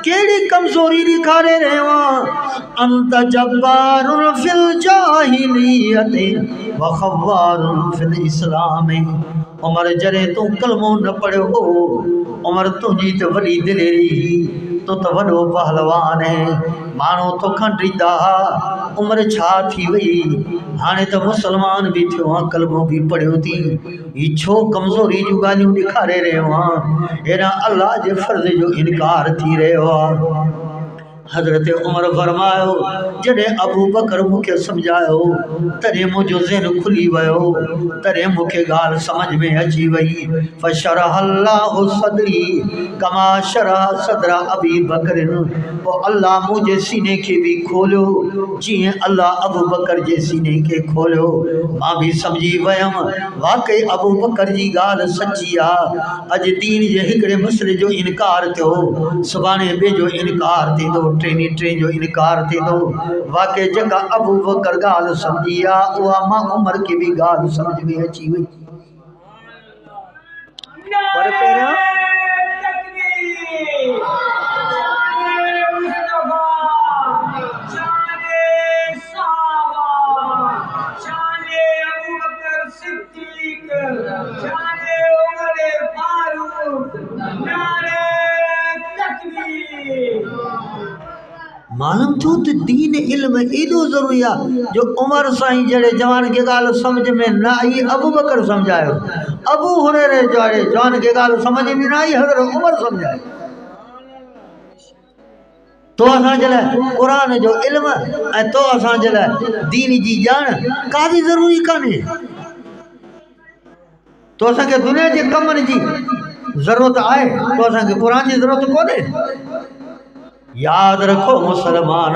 Speaker 1: केड़ी कमजोरी दिखारे रहियो आहे? अंत जब्बारुन फिल जाहिलियत व खव्वारुन फिल इस्लाम। उमर जरे तू कलमो न पढ़ियो हो, उमर तुंहिंजी त वॾी दिलेरी, तूं त वॾो पहलवान है, माण्हू तोखां ॾींदा हुआ। उमर छा थी वई? हाणे त मुसलमान बि थियो आहे, कलमो बि पढ़ियो थी, ही छो कमज़ोरी जूं ॻाल्हियूं ॾेखारे रहियो आहे? हेॾा अल्लाह जे फ़र्ज़ जो इनकार थी रहियो आहे। हज़रत उमर फरमायो जॾहिं अबू बकर मूंखे सम्झायो तॾहिं मुंहिंजो ज़हन खुली वियो, तॾहिं मूंखे ॻाल्हि सम्झ में अची वई। फशरह अल्लाहु सदरी कमा शरह सदर अबी बकर, पोइ अल्लाह मुंहिंजे सीने खे बि खोलियो जीअं अल्लाह अबू बकर जे सीने खे खोलियो। मां बि सम्झी वियमि वाकई अबू बकर जी ॻाल्हि सची आहे। अॼु दीन जे हिकिड़े मसइले जो इनकार थियो, सुभाणे ॿिए जो इनकार थींदो, टे जो इनकार थींदो। वाकई जेका अबू बकर ॻाल्हि सम्झी आहे उहा मां उमर खे बि ॻाल्हि सम्झ में अची वई। पर पहिरियां मालूम थियो त दीन इल्म एॾो ज़रूरी आहे जो उमर साईं जहिड़े जवान खे ॻाल्हि सम्झ में न आई अबू बकर सम्झायो, अबू हुरैरे जहिड़े जवान खे ॻाल्हि सम्झ में न आई हज़रत उमर सम्झायो। तो असांजे लाइ क़ुर जो इल्म ऐं तो असांजे लाइ दीन जी ॼाण काफ़ी ज़रूरी कान्हे। तो असांखे दुनिया जे कमनि जी ज़रूरत आहे, तो असांखे क़ुर जी ज़रूरत कोन्हे। याद रखो मुसलमान,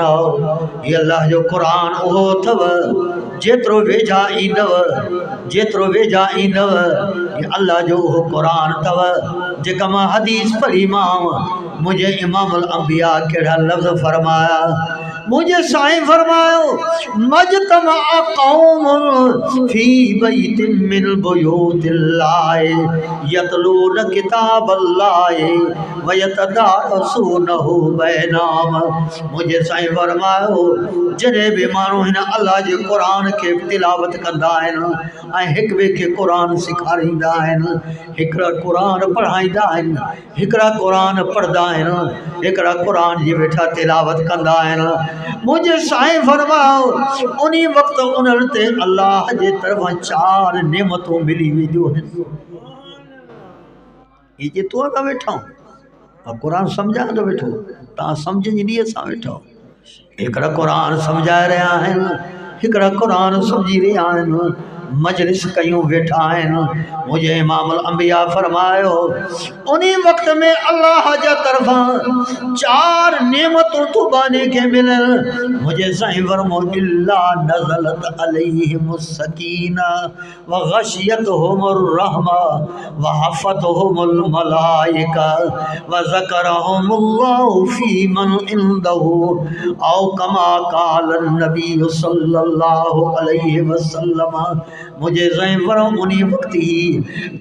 Speaker 1: ये अल्लाह जो कुरान उहो अथव जेतिरो वेझा ईंदव, जेतिरो वेझा ईंदव ये अल्लाह जो उहो कुरान अथव जेका मां हदीस पढ़ी मां। मुझे इमामुल अंबिया कहिड़ा लफ़्ज़ फरमाया, मुझे साईं फरमायो मजतमा कौम फी बैतिन मिन बुयूतिल्लाह यतलून किताबल्लाह व यतदारसूनहु बैनाम। मुझे साईं फरमायो जॾहिं बि माण्हू हिन अल्लाह जे क़ुरान खे तिलावत कंदा आहिनि ऐं हिक ॿिए खे क़ुरान सेखारींदा आहिनि, हिकिड़ा क़ुरान पढ़ाईंदा आहिनि, हिकिड़ा क़ुरान पढ़ंदा आहिनि, हिकिड़ा क़ुरान जी वेठा तिलावत कंदा आहिनि। मुझे साईं फरमायो उन वक़्तु उन्हनि ते अल्लाह जे तरफ़ां 4 नेमतूं मिली वेंदियूं आहिनि। ये जे तूं था वेठा क़ुरान सम्झाए थो वेठो, तव्हां सम्झ जी नीयत सां वेठो, हिकिड़ा क़ुरान सम्झाए रहिया आहिनि, हिकिड़ा क़ुरान सम्झी रहिया आहिनि, मजलिस कयूं वेठा आहिनि। मुझे इमामुल अंबिया फरमायो उन वक़्त में अल्लाह जा तरफ़ां 4 नेमतूं तुबाने के मिलन। मुझे साईं फरमो इल्ला नज़लत अलैहिमुस सकीना व गशियतहुमुर रहमा व हफ़तहुमुल मलाइका व ज़करहुमुल्लाहु फी मन इंदहु औ कमा क़ाल नबी सल्लल्लाहु अलैहि वसल्लम। मुझे ज़ैफ़र उन वक़्त ही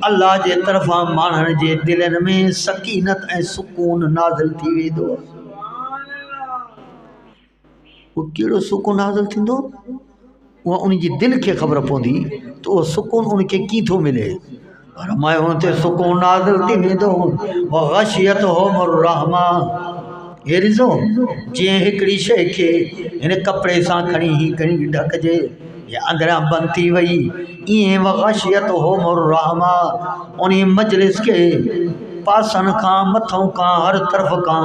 Speaker 1: अल्लाह जे तरफ़ां माण्हुनि जे दिलनि में सकीनत ऐं सुकून नाज़िल थी वेंदो। वो कहिड़ो सुकून नाज़िल थींदो, उहा उन जी दिलि खे ख़बर पवंदी त उहो सुकून उनखे कीथो मिले। पर मां उन ते सुकून नाज़िल थी वेंदो। वग़शियतहुम रहमा, हे ॾिसो जीअं हिकिड़ी शइ खे हिन कपिड़े सां खणी ढकिजे या अंदरां बंदि थी वई, ईअं वग़शियतहुम रहमा उन मजलिस खे पासनि खां मथों खां हर तरफ़ खां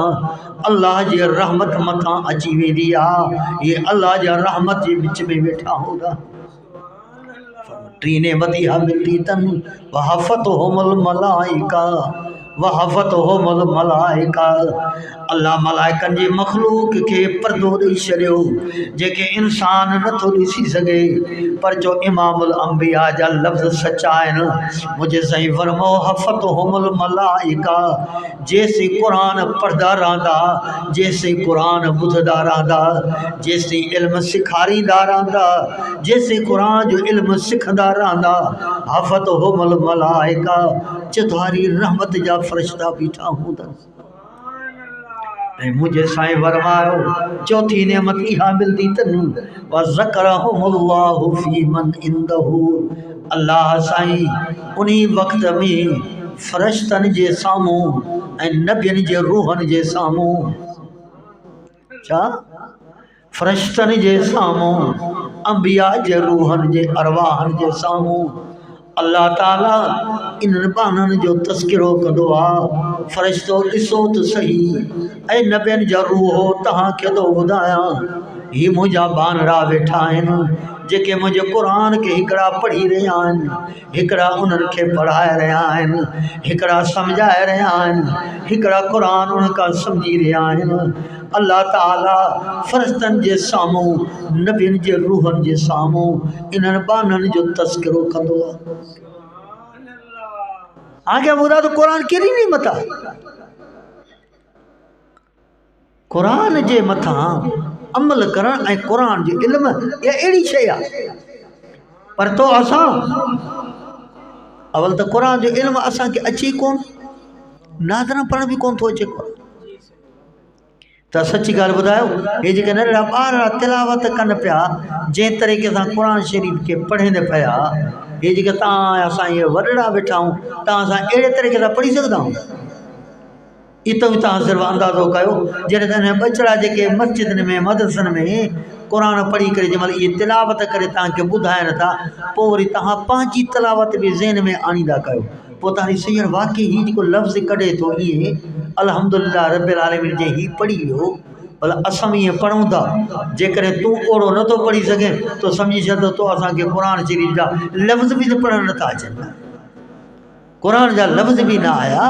Speaker 1: अल्लाह जी रहमत मथां अची वेंदी आहे। ये अल्लाह जा रहमत जे विच में वेठा हूंदा। टी नेमत इहा मिलंदी अथनि, वहफ़तहुमुल मलाइका, वहफ़तहुमुल मलाइका, अल्लाह मलाइकनि जी मख़लूक खे पर्दो ॾेई छॾियो जेके इंसान नथो ॾिसी सघे। पर जो इमामुल अंबिया जा लफ़्ज़ सचा आहिनि, मुंहिंजे साईं फरमो हफ़तहुमुल मलाइका, जेसीं क़ुरान पढ़ंदा रहंदा, जेसीं क़ुरान ॿुधंदा रहंदा, जेसीं इल्मु सेखारींदा रहंदा, जेसीं क़ुरान जो इल्मु सिखंदा रहंदा, हफ़तहुमुल मलाइका, चुधारी रहमत जा फ़रिश्ता बीठा हूंदनि। ऐं मुंहिंजे साईं फरमायो चौथी नेमत इहा मिलंदी अथनि, वज़करहुमुल्लाहु फ़ी मन इंदहु, अल्लाह साईं उन वक़्त में फ़रिश्तनि जे साम्हूं ऐं नबियनि जे रूहनि जे साम्हूं, छा फ़रिश्तनि जे साम्हूं, अंबिया जे रूहनि जे अरवाहनि जे साम्हूं अल्लाह ताला इन्हनि बाननि जो तज़किरो कंदो आहे। फ़रिश्तो ॾिसो त सही, ऐं नबियनि जा रूहो तव्हांखे थो ॿुधायां, ही मुंहिंजा बानरा वेठा आहिनि जेके मुंहिंजे क़ुरान खे हिकिड़ा पढ़ी रहिया आहिनि, हिकिड़ा उन्हनि खे पढ़ाए रहिया आहिनि, हिकिड़ा सम्झाए रहिया आहिनि, हिकिड़ा क़ुरान उन्हनि खां सम्झी रहिया आहिनि। अल्लाह ताला फ़रिश्तनि जे साम्हूं, नबियनि जे रूहनि जे साम्हूं इन्हनि बाननि जो तज़किरो कंदो आहे। आगे ॿुधा त क़ुरान कहिड़ी नेमत आहे। क़ुरान जे मथां अमल करण ऐं क़ुरान जो इल्मु इहा अहिड़ी शइ आहे। पर तो असां अवल त क़ुरान जो इल्मु असांखे अचे कोन, नाज़ पढ़ण बि कोन थो अचे को। त सची ॻाल्हि ॿुधायो, हे जेके नंढड़ा ॿार तिलावत कनि पिया, जंहिं तरीक़े सां क़ुरान शरीफ़ खे पढ़नि पिया, हे जेके तव्हां असां इहे वॾड़ा वेठा आहियूं, तव्हां असां अहिड़े तरीक़े सां पढ़ी सघंदा आहियूं? इतो बि तव्हां सिर्फ़ु अंदाज़ो कयो। जॾहिं त बचड़ा जेके मस्जिदनि में मदरसनि में क़ुरान पढ़ी करे जंहिं महिल इहे तिलावत करे तव्हांखे ॿुधाइनि था, पोइ वरी तव्हां पंहिंजी तिलावत बि ज़हन में आणींदा कयो। पोइ तव्हां ॾिसो यार वाक़ई हीउ जेको लफ़्ज़ कढे थो इहे अल्हम्दुलिल्लाह रब्बिल आलमीन जे हीउ पढ़ी वियो, भला असां बि ईअं पढ़ूं था। जेकॾहिं तूं ओड़ो नथो पढ़ी सघे तो सम्झी छॾंदो तो असांखे क़ुरान शरीफ़ जा लफ़्ज़ बि त पढ़णु नथा अचनि, क़ुरान जा लफ़्ज़ बि न आया,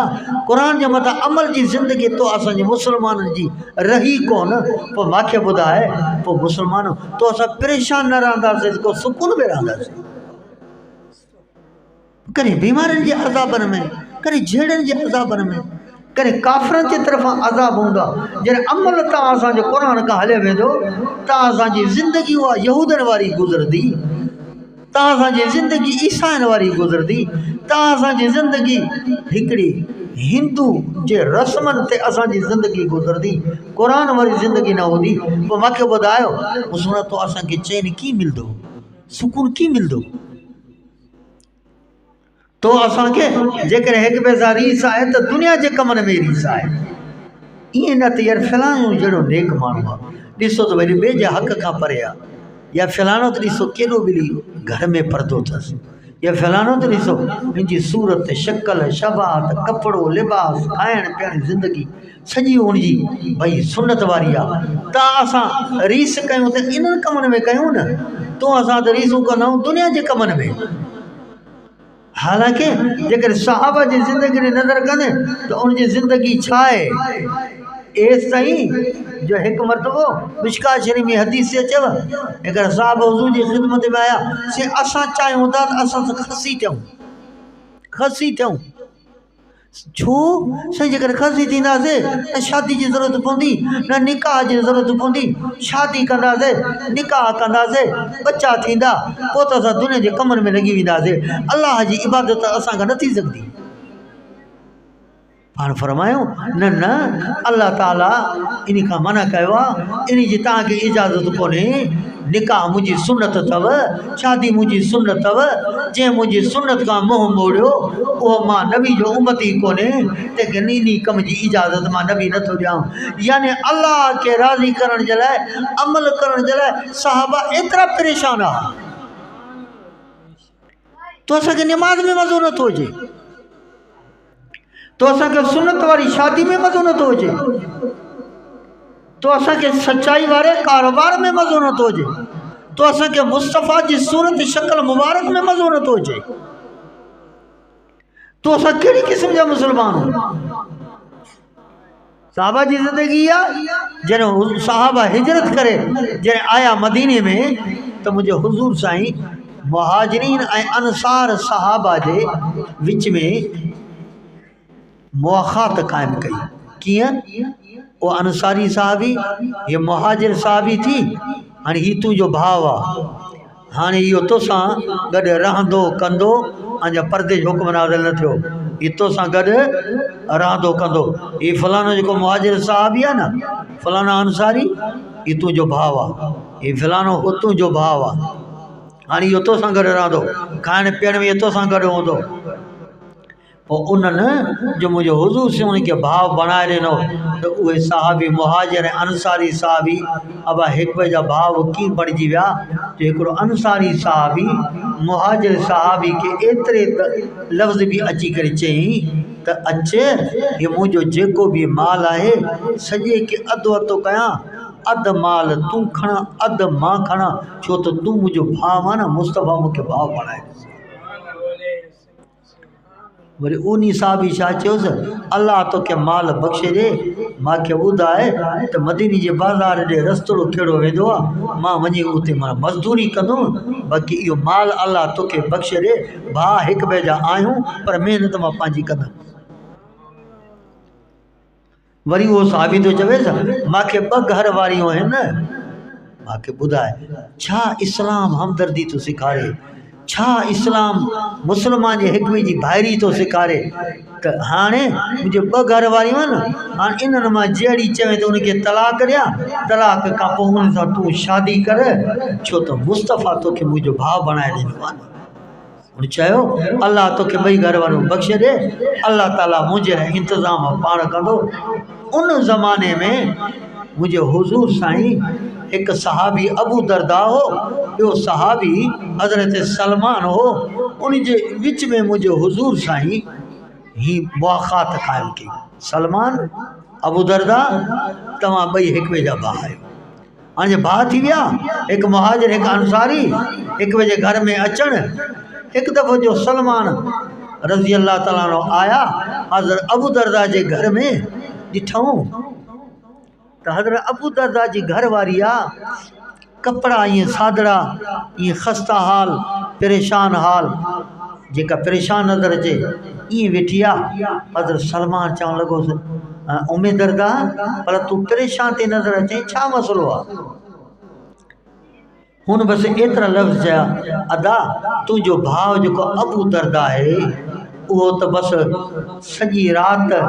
Speaker 1: क़ुरान जे मथां अमल जी ज़िंदगी तो असांजे मुस्लमाननि जी रही कोन। पोइ मूंखे ॿुधाए, पोइ मुस्लमान तो असां परेशान न रहंदासीं, को सुकून में रहंदासीं। कॾहिं बीमारियुनि जे अज़ाबनि में, कॾहिं झेड़नि जे अज़ाबनि में, कॾहिं काफ़िरनि जे तरफ़ां अज़ाब हूंदा। जॾहिं अमल तव्हां असांजे क़ुरान खां हले वेंदो, तव्हां असांजी ज़िंदगी उहा यहूदनि वारी गुज़रंदी, तव्हां असांजी ज़िंदगी ईसाइनि वारी गुज़रंदी, तव्हां असांजी ज़िंदगी हिकिड़ी हिंदू जे रस्मनि ते असांजी ज़िंदगी गुज़रंदी, क़ुरान वारी ज़िंदगी न हूंदी। पोइ मूंखे ॿुधायो मुस्लिम तो असांखे चैन कीअं मिलंदो, सुकून कीअं मिलंदो? तो असांखे जेकॾहिं हिक ॿिए सां रीस आहे त दुनिया जे कमनि में रीस आहे। ईअं न त यार फलाणो जहिड़ो नेक माण्हू आहे, ॾिसो त वरी ॿिए जे हक़ खां परे आहे, या फलाणो त ॾिसो केॾो ॿिली घर में परदो अथसि, या फलाणो त ॾिसो मुंहिंजी सूरत शक्ल शबात कपिड़ो लिबास खाइण पीअण ज़िंदगी सॼी हुनजी भई सुनत वारी आहे। त असां रीस कयूं त इन्हनि कमनि में कयूं न, तो असां त रीसूं कंदा आहियूं दुनिया जे कमनि में। हालांकि जेकर सहाबा जी ज़िंदगी ॾे नज़र कंदे त उनजी ज़िंदगी छा आहे। एसि ताईं जो हिकु मरतबो मिशका शरीफ़ में हदीस से अचेव, हिकिड़ा साहब हुज़ूर जी ख़िदमत में आया, से असां चाहियूं था त असां खसी थियूं, खसी थियूं, छो साईं जेकर ख़र्ची थींदासीं न शादी जी ज़रूरत पवंदी न निकाह जी ज़रूरत पवंदी। शादी कंदासीं निकाह कंदासीं बच्चा थींदा पोइ त असां दुनिया जे कमनि में लॻी वेंदासीं। अलाह जी इबादत असां खां न थी सघंदी। पाण फरमायूं न न अल्लाह ताला इन खां मना कयो आहे। इन जी तव्हांखे इजाज़त कोन्हे। निकाह मुंहिंजी सुन्नत अथव, शादी मुंहिंजी सुन्नत अथव। जंहिं मुंहिंजी सुन्नत खां मुंहुं मोड़ियो उहो मां नबी जो उम्मती कोन्हे, तंहिंखे इन कम जी इजाज़त मां नबी नथो ॾियां। यानी अल्लाह खे राज़ी करण जे लाइ अमल करण जे लाइ सहाबा एतिरा परेशान हुआ। तो असांखे निमाज़ में मज़ो नथो अचे, तो असांखे सुन्नत वारी शादी में मज़ो नथो अचे, तो असांखे सच्चाई वारे कारोबार में मज़ो नथो अचे, तो असांखे मुस्तफ़ा जी सूरत शक्ल मुबारक में मज़ो नथो अचे, तो असां कहिड़ी क़िस्म जा मुसलमान आहियूं। साहबा जी ज़िंदगी आहे जॾहिं साहबा हिजरत करे जॾहिं आया मदीने में त मुंहिंजे हुज़ूर साईं मुहाजिरीन ऐं अंसार सहाबा जे विच में मुआख़ात क़ाइमु कई। कीअं? वो अंसारी साहबी ये मुहाजिर साहबी थी, हाणे ही तुंहिंजो भाउ आहे, हाणे इहो तोसां गॾु रहंदो कंदो। अञा परदे जो हुकुम नाज़िल न थियो, ही तोसां गॾु रहंदो कंदो। ही फलानो जेको मुहाजिर साहबी आहे न, फलाना अंसारी, ही तुंहिंजो भाउ आहे, ही फलानो हो तुंहिंजो भाउ आहे, हाणे इहो तोसां गॾु रहंदो, खाइण पीअण में तोसां गॾु हूंदो। पोइ उन्हनि जो मुंहिंजो हुज़ूर से उनखे भाउ बणाए ॾिनो त उहे साहबी मुहाजिर ऐं अंसारी साहबी अबा हिक ॿिए जा भाउ कीअं बणिजी विया। जो हिकिड़ो अंसारी साहबी मुहाजिर साहबी खे एतिरे लफ़्ज़ बि अची करे चयईं त अचे हे मुंहिंजो जेको बि माल आहे सॼे खे अधु अधु कयां, अधु माल तूं खणा अधु मां खणा, छो त तूं मुंहिंजो भाउ आहे न, मुस्तफ़ा मूंखे भाउ बणाए। वरी उन साहबी छा चयोसि, अल्लाह तोखे माल बख़्शे ॾे, मूंखे ॿुधाए त मदीने जे बाज़ार ॾे रस्तो कहिड़ो वेंदो आहे, मां वञी उते मां मज़दूरी कंदुमि, बाक़ी इहो माल अल्लाह तोखे बख़्शे ॾे। भाउ हिक ॿिए जा आहियूं पर महिनत मां पंहिंजी कंदुमि। वरी उहो साहबी थो चवेसि मूंखे 2 घर वारियूं आहिनि, मूंखे ॿुधाए छा इस्लाम हमदर्दी थो सेखारे, छा इस्लाम मुस्लमान जे हिक ॿिए जी भाइरी थो सेखारे। त हाणे मुंहिंजे 2 घर वारियूं आहिनि, हाणे इन्हनि मां जहिड़ी चवे त उनखे तलाक ॾियां, तलाक खां पोइ उन सां तूं शादी कर, छो त मुस्तफ़ा तोखे मुंहिंजो भाउ बणाए ॾिनो आहे। उन चयो अल्लाह तोखे 2 घर वारियूं बख़्शे ॾे, अल्लाह ताला मुंहिंजे इंतज़ाम पाण कंदो। उन ज़माने में मुंहिंजे हुज़ूर साईं एक सहाबी अबू दरदा हो, ॿियो सहाबी हज़रत सलमान हो। उन जे विच में मुंहिंजे हुज़ूर साईं ही मुआख़ात क़ाइमु कई। सलमान अबू दरदा तव्हां 2 हिक ॿिए जा भाउ आहियो। हाणे भाउ थी विया, हिकु मुहाजिर हिकु अंसारी हिक ॿिए जे घर में अचणु। हिकु दफ़ो जो सलमान रज़ी अल्लाह ताला अन्हु आया हज़रत अबू दरदा जे घर में, ॾिठऊं त हज़रत अबू दरदा जी घरवारी आहे, कपिड़ा ईअं सादड़ा, ईअं ख़स्ता हाल, परेशान हाल, जेका परेशान नज़र अचे ईअं वेठी आहे। हज़रत सलमान चवणु लॻोसि उम्मे दरदा पर तूं परेशान थी नज़र अचे, छा मसइलो आहे? हुन बसि एतिरा लफ़्ज़ चया, अदा तुंहिंजो भाउ जेको अबू दरदा आहे उहो त बसि सॼी राति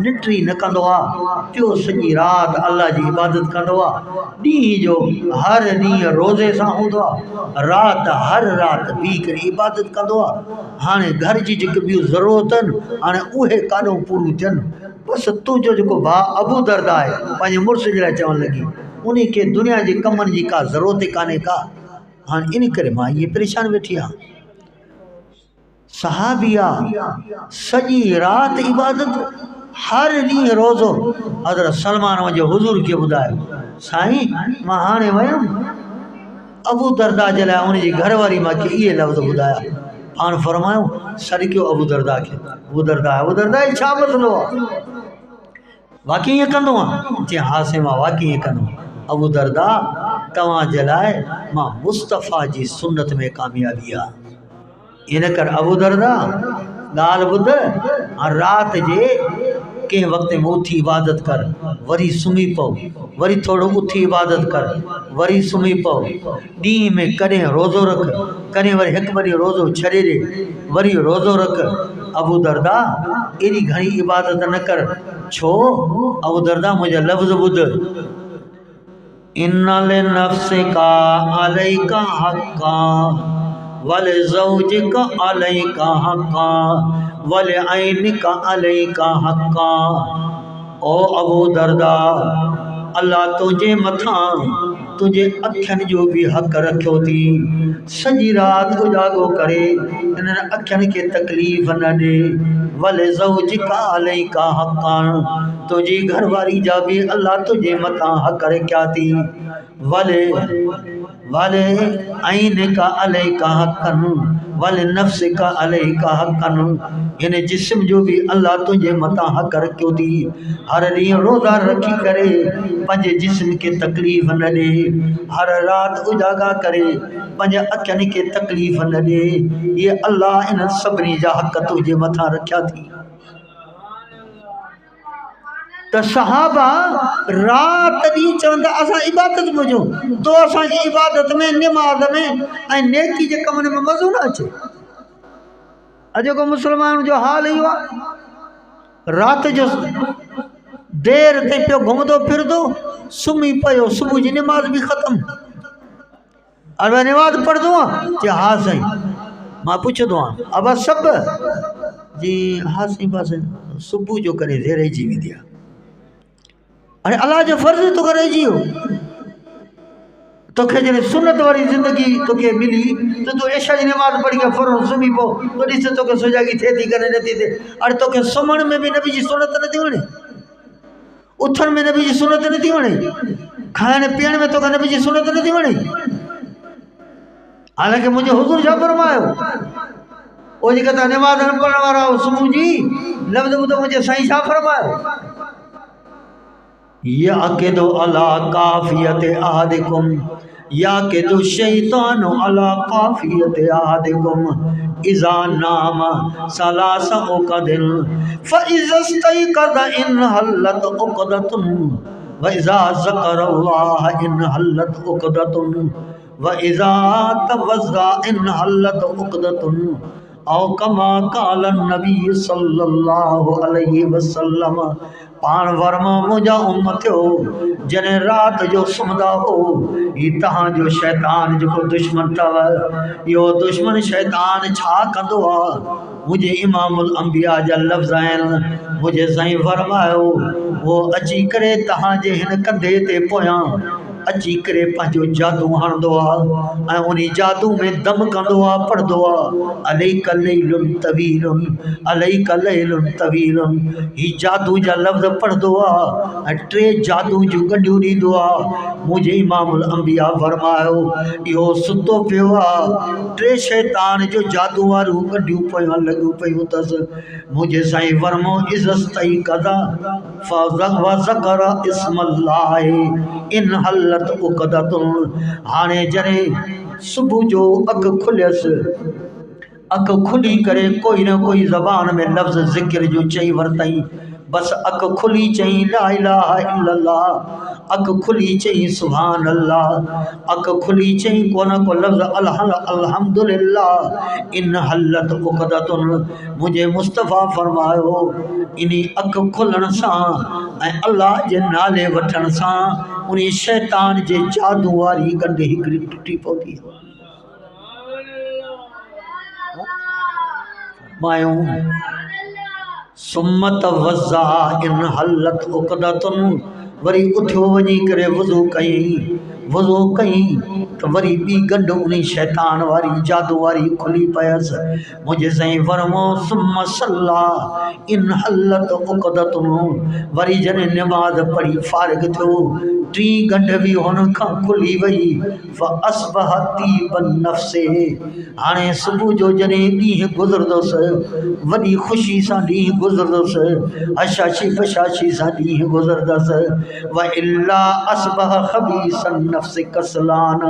Speaker 1: निंड न कंदो आहे, पियो सॼी राति अल्लाह जी इबादत कंदो आहे, ॾींहं जो हर ॾींहुं रोज़े सां हूंदो आहे, राति हर राति बीह करे इबादत कंदो आहे। हाणे घर जी जेके ॿियूं ज़रूरत आहिनि हाणे उहे काॾों पूरियूं थियनि, बसि तुंहिंजो जेको भाउ अबू दरदा आहे पंहिंजे मुड़ुस जे लाइ चवणु लॻी उन खे दुनिया जे कमनि जी का ज़रूरत ई कान्हे का, हाणे इन करे मां इहे परेशान वेठी आहियां। सहाबिया सॼी राति इबादत, हर ॾींहुं रोज़ो। हज़रत सलमान वञे हुज़ूर खे ॿुधायो, साईं मां हाणे वयुमि अबू दरदा जे लाइ उनजी घरवारी मूंखे इहे लफ़्ज़ ॿुधाया। पाण फरमायूं सॾ कयो अबू दरदा खे, अबू दरदा छा मसइलो आहे? वाक़ई ईअं कंदो आहे? चई हा साईं मां वाक़ई ईअं कंदो आहियां। अबू दरदा तव्हां जे लाइ मां मुस्तफ़ा जी सुन्नत में कामयाबी आहे। इन कर अबू दरदा गाल बुध रात जे के वक्त में उठी इबादत कर वरी सुम्ही पओ वरी थोड़ो उठी इबादत कर वरी सुम्ही पओ डी में करें रोज़ो रख करें वरी एक वरी रोज़ो छड़े दे वरी रोज़ो रख अबू दरदा एडी घणी इबादत न कर छो अबू दरदा मुझे लफ्ज़ बुध इन्नल नफ्सिका अलैका हक्का वल ज़ौजिका अलैका हक्का वल ऐनिका अलैका हक्का। ओ अबू दरदा अल्लाह तुझे मथा तुझे अखियन जो भी हक रखियो थी सजी रात उजागो करे इन अखियन के तकलीफ़ न दे वल ज़ौजिका अलैका हक्का तुझी घरवारी जा भी अल्लाह तुझे मथा हक रखिया थी वले वले ऐनिका अलैका हक्कन वल नफ्सिका अलैका हक्कन इन जिस्म जो भी अल्लाह तुझे मथा हक रखियो थी हर ॾींहुं रोज़ा रखी करे पंहिंजे जिस्म के तकलीफ़ न दे हर रात उजागा करे पंहिंजे अखियन के तकलीफ़ न दे ये अल्लाह इन सभिनी जा हक तुझे मथा रखिया थी। तो सहाबा रात दी चवंदा असां इबादत में हुजूं तो असां इबादत में नमाज में ऐं नेकी जे कमनि में मज़ो न अचे। अॼु को मुसलमान जो हाल इहो आहे रात जो देर ते पियो घुमंदो फिरंदो सुम्ही पियो सुबुह जी नमाज भी ख़त्म अरे नमाज पढ़ंदो आहे चए हा साईं मां पुछंदो आहियां अब सभ जी हा साईं बसि सुबुह जो करे देर रहिजी वेंदी आहे अरे अल्लाह जो फर्ज़ तो करे जियो तोखे जॾहिं सुनत वारी ज़िंदगी तोखे मिली तो तूं ऐशा जी नमाज़ पढ़ी करे फौरन सुम्ही पओ तो ॾिस तोखे सुजागी थिए थी करे नथी थिए। अरे तोखे सुम्हण में भी नबी जी सुनत नथी वणे उथण में नबी जी सुनत नथी वणे खाइण पीअण में तोखे नबी जी सुनत नथी वणे हालांकि मुंहिंजे हुज़ूर छा फरमायो ओ जेका तव्हां नमाज़ न पढ़ण वारा सुबुह जी लफ़्ज़ ॿुधो मुंहिंजे साईं छा फरमायो याकिदु अला काफ़ियत अहदिकुम याकिदु शैतानु अला काफ़ियत अहदिकुम इज़ा नाम सलास उक़दिन फ़इज़ा इस्तयक़ज़ इन हल्लत उक़दतुन व इज़ा ज़करल्लाह इन हल्लत उक़दतुन व इज़ा तवज़्ज़ा इन हल्लत उक़दतुन औ कमा क़ाल नबी सल्लल्लाहु अलैहि वसल्लम पाण वर्मा मुंहिंजा उम्मतियो जॾहिं रात जो सुम्हंदा हो ही तव्हांजो शैतान जेको दुश्मन अथव इहो दुश्मन शैतान छा कंदो आहे मुंहिंजे इमामुल अंबिया जा लफ़्ज़ आहिनि मुंहिंजे साईं फरमायो वो अची करे तव्हांजे हिन कंधे ते पोयां अची करे पंहिंजो जादू हणंदो आहे ऐं उन जादू में दम कंदो आहे पढ़ंदो आहे अलैका लैलुन तवीलुन अलैका लैलुन तवीलुन ही जादू जा लफ़्ज़ पढ़ंदो आहे ऐं टे जादू जूं गंढियूं ॾींदो आहे मुंहिंजे इमामुल अंबिया फरमायो इहो सुतो पियो आहे टे शैतान जो जादू वारियूं गंढियूं पियूं लॻियूं पियूं अथसि मुंहिंजे साईं फरमो इज़स्तई कदा फ़ज़कर इस्मल्लाह इन हल्लत उक़दतुन हाणे जॾहिं सुबुह जो अखि खुलियसि अखि खुली करे कोई न कोई ज़बान में लफ़्ज़ ज़िक्र जो चई वरितई बस अखि खुली चई ला इलाहा इल्लल्लाह अखि खुली चई सुभान अल्लाह अखि खुली चई को न को लफ़्ज़ अल्हम्दुलिल्लाह इन हल्लत उक़दतुन मुझे मुस्तफ़ा फरमायो इन्ही अखि खुलण सां ऐं अल्लाह जे नाले वठण सां उन शैतान जे जादू वारी गंढ हिकिड़ी टुटी पवंदी मायूं सुम्मत वज़ा इन हल्लत उक़दतुन वरी उथियो वञी करे वज़ू कई तो वरी ॿी गंढ उन शैतान वारी जादू वारी खुली पयसि मुंहिंजे साईं फरमो सुम्म सल्ला इन हल्लत उक़दतुन वरी जॾहिं नमाज़ पढ़ी फारिग थियो टी गंढ भी हुन खां खुली वई फ़अस्बह तीबन नफ़्से हाणे सुबुह जो जॾहिं ॾींहुं गुज़रंदुसि वॾी ख़ुशी सां ॾींहुं गुज़रंदुसि हशाशी बशाशी सां ॾींहुं गुज़रंदुसि व इल्ला अस्बह ख़बीसन नफ्स कसलान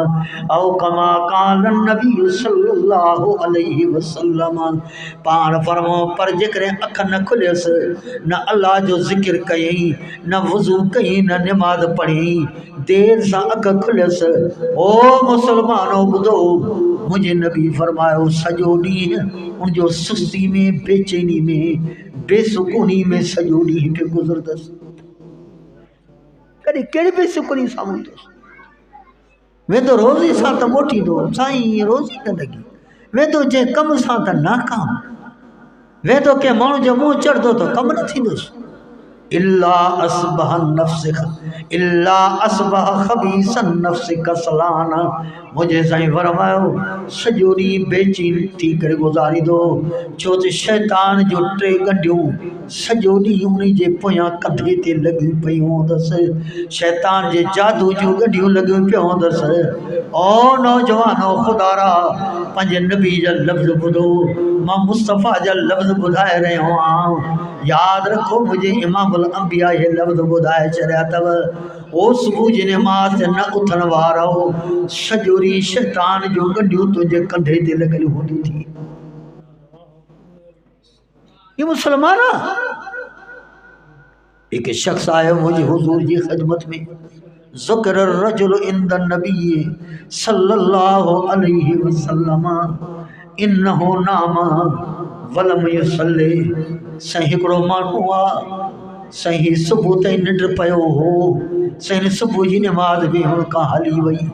Speaker 1: औ कमा काल नबी सल्लल्लाहु अलैहि वसल्लम। पाण फरमो पर जेकरे अख न खुलियस, न अल्लाह जो जिक्र कयई, न वज़ू कई, न नमाज पढ़ी, देर सां अख खुलियस। ओ मुसलमानो ॿुधो, मुझे नबी फरमायो सॼो ॾींहुं उन जो सुस्ती में, बेचैनी में, बेसुकूनी में सॼो ॾींहुं पियो गुज़रदसि। कॾहिं कहिड़ी बेसुकूनी साम्हूं अथसि। वेंदो रोज़ी सां त मोटींदो, साईं रोज़ी न लॻी। वेंदो जंहिं कम सां त नाकाम। वेंदो कंहिं माण्हू जो मुंहुं चढ़ंदो त कमु न थींदुसि। इल्ला असबह नफ्स, इल्ला असबह खबीसन नफ्स कसलान। मुझे साईं फरमायो सॼो ॾींहुं बेचैन थी करे गुज़ारींदो, छो त शैतान जो टे गंढियूं सॼो ॾींहुं उन जे पोयां कंधे ते लॻियूं पियूं हूंदसि। शैतान जे जादू जूं गंढियूं लॻियूं पियूं हूंदसि। ओ नौजवानो ख़ुदारा, पंहिंजे नबी जा लफ़्ज़ ॿुधो, मां मुस्तफ़ा जा लफ़्ज़ ॿुधाए रहियो आहियां। यादि रखो मुंहिंजे इमामुल अंबिया हे लफ़्ज़ ॿुधाए छॾिया अथव। ओ सुबुह जी नमाज़ ते न उथण वारो, सॼो ॾींहुं शैतान जूं गंढियूं तुंहिंजे कंधे ते लॻियलु हूंदियूं थी। ये मुसलमान एक शख्स आयो मुझे हुजूर जी खिदमत में, ज़ुक्र रजुल इंद नबी सल्लल्लाहु अलैहि वसल्लम इन्नहु नामा वलम युसल्ली। साईं हिकिड़ो माण्हू आहे, साईं सुबुह ताईं निंड पियो हो, साईं सुबुह जी नमाज़ बि हुन खां हली वई।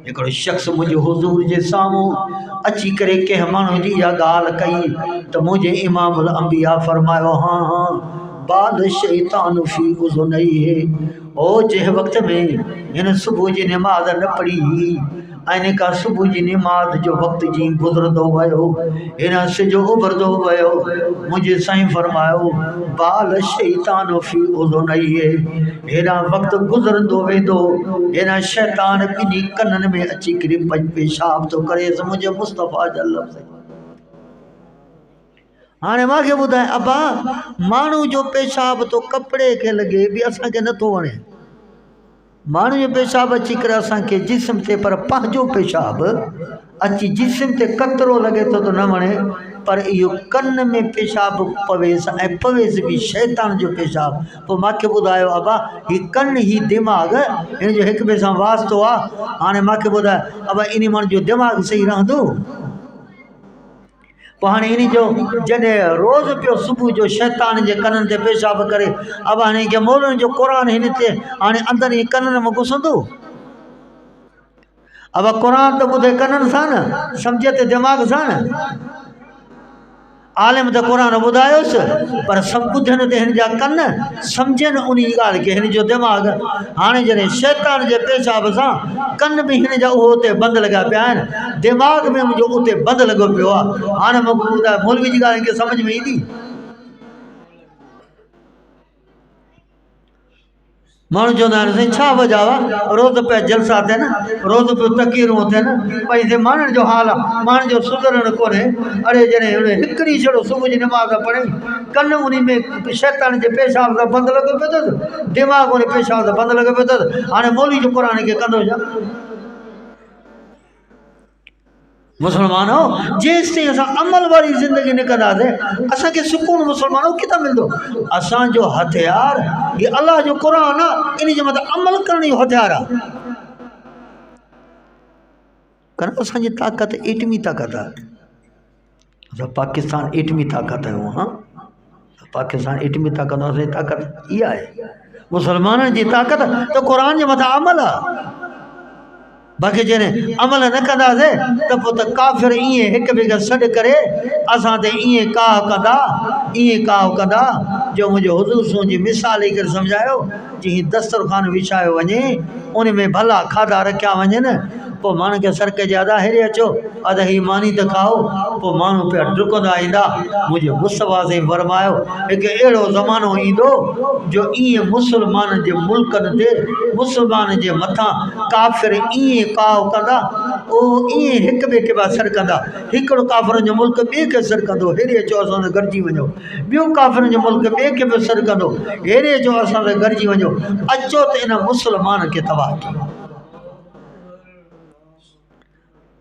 Speaker 1: हिकिड़ो शख़्स मुंहिंजे हुजूर जे साम्हूं अची करे कंहिं माण्हू जी इहा ॻाल्हि कई त मुंहिंजे इमामुल अंबिया फरमायो, हाँ हाँ बाद शैतान फी उज़ुनैहि। ओ जंहिं वक़्त में हिन सुबुह जी नमाज़ न पढ़ी, ऐं का सुबुह जी नमाज़ जो वक़्तु जीअं गुज़रंदो वियो, हिन सिजो उभरंदो वियो, मुंहिंजे साईं फरमायो बाल शैतान फी उज़ुनैहि। हेॾां वक़्तु गुज़रंदो वेंदो, हेॾां शैतान ॿिन्ही कननि में अची करे पेशाब थो करेसि। मुंहिंजे मुस्तफ़ा जा लफ़्ज़ हाणे मूंखे ॿुधाए अबा, माण्हू जो पेशाब तो कपिड़े खे लॻे बि असांखे नथो वणे। माण्हू जो पेशाब अची करे असांखे जिस्म ते, पर पंहिंजो पेशाब अची जिस्म ते कतरो लॻे थो त न वणे, पर इहो कन में पेशाब पवेसि ऐं पवेसि बि शैतान जो पेशाब। पोइ मूंखे ॿुधायो अबा, हीउ कन ही दिमाग़, हिन जो हिक ॿिए सां वास्तो आहे। हाणे मूंखे ॿुधाए अबा, इन माण्हू जो दिमाग़ सही रहंदो? पोइ हाणे इन जो जॾहिं रोज़ पियो सुबुह जो शैतान जे कननि ते पेशाब करे, अब हाणे के मौलनि जो क़ुर हिन ते हाणे अंदरि ई कननि में घुसंदो। अब क़ुर त ॿुधे कननि सां न, सम्झे त दिमाग़ सां न। आलिम त क़ुर ॿुधायोसि, पर सभु ॿुधनि त हिन जा कन, सम्झनि उन ॻाल्हि खे, हिन जो दिमाग़। हाणे जॾहिं शैतान जे पेशाब सां कन बि हिन जा उहो उते बंदि लॻा पिया आहिनि, दिमाग़ में मुंहिंजो उते बंदि लॻो पियो आहे। हाणे मूंखे ॿुधाए मौलवी जी ॻाल्हि खे सम्झ में ईंदी? माण्हू चवंदा आहिनि साईं छा वजह आहे, रोज़ पिया जलसा थियनि, रोज़ पियो तक़रीरूं थियनि, भई हिते माण्हुनि जो हाल आहे, माण्हुनि जो सुधरणु कोन्हे। अड़े जॾहिं हिकिड़ी छड़ो सुबुह जी नमाज़ पढ़े, कन उन में शैतान जे पेशाब सां बंदि लॻो पियो अथसि, दिमाग़ उन पेशाब सां बंदि लॻो पियो अथसि। हाणे मौलवी जो क़ुर खे कंदो छा? मुसलमानो, जेसि ताईं असां अमल वारी ज़िंदगी न कंदासीं, असांखे सुकून मुसलमानो किथां मिलंदो? असांजो हथियार ये अल्लाह जो क़ुर आहे, इन जे मथां अमल करण जो हथियार आहे। कारण असांजी ताक़त एटमी ताक़त आहे। असां पाकिस्तान एटमी ताक़त आहियूं। हाँ, पाकिस्तान एटमी ताक़त, असांजी ताक़त इहा आहे। मुसलमाननि जी ताक़त त क़ुर जे मथां अमल आहे। बाक़ी जॾहिं अमल न कंदासीं त पोइ त काफ़िर ईअं हिक ॿिए खे सॾु करे असां ते ईअं काह कंदा, ईअं काह कंदा, जो मुंहिंजो हुज़ूर जी मिसाल ई करे सम्झायो। जीअं दस्तरखान विछायो वञे, उन में भला खाधा रखिया वञनि, पोइ माण्हू खे सर कजे अदा हेॾे अचो, अदा ही मानी त खाओ, पोइ माण्हू पिया डुकंदा ईंदा। मुंहिंजे मुस्तफ़ा साईं फरमायो हिकु अहिड़ो ज़मानो ईंदो जो ईअं मुसलमान जे मुल्कनि ते, मुसलमान जे मथां काफ़िर ईअं काव कंदा, उहो ईअं हिक ॿिए खे पिया सर कंदा। हिकिड़ो काफ़िरनि जो मुल्क ॿिए खे सर कंदो, हेॾे अचो असां सां गॾिजी वञो। ॿियो काफ़िरनि जो मुल्क ॿिए खे बि सर कंदो, हेॾे अचो असां सां गॾिजी वञो। अचो त इन मुसलमान खे तबाह कयो।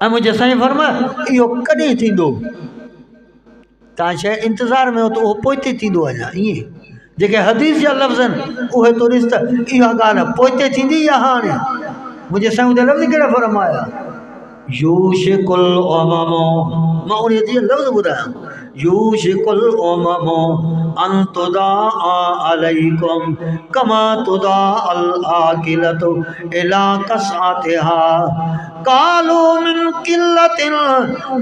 Speaker 1: ऐं मुंहिंजे साईं फरमायो इहो कॾहिं थींदो, तव्हां शइ इंतज़ार में हो त उहो पोइते थींदो। अञा ईअं जेके हदीस जा लफ़्ज़ आहिनि उहे तूं ॾिस त इहा ॻाल्हि पोइते थींदी या हाणे। मुंहिंजे साईं उते लफ़्ज़ कहिड़ा फरमाया, यूशिकुल उममो, मां उन जी लफ़्ज़ ॿुधायां, यूशिकुल उममो अन तुदा अलैकुम कमा तुदा अल आकिलतु इला कसअतिहा कालू मिन किल्लतिन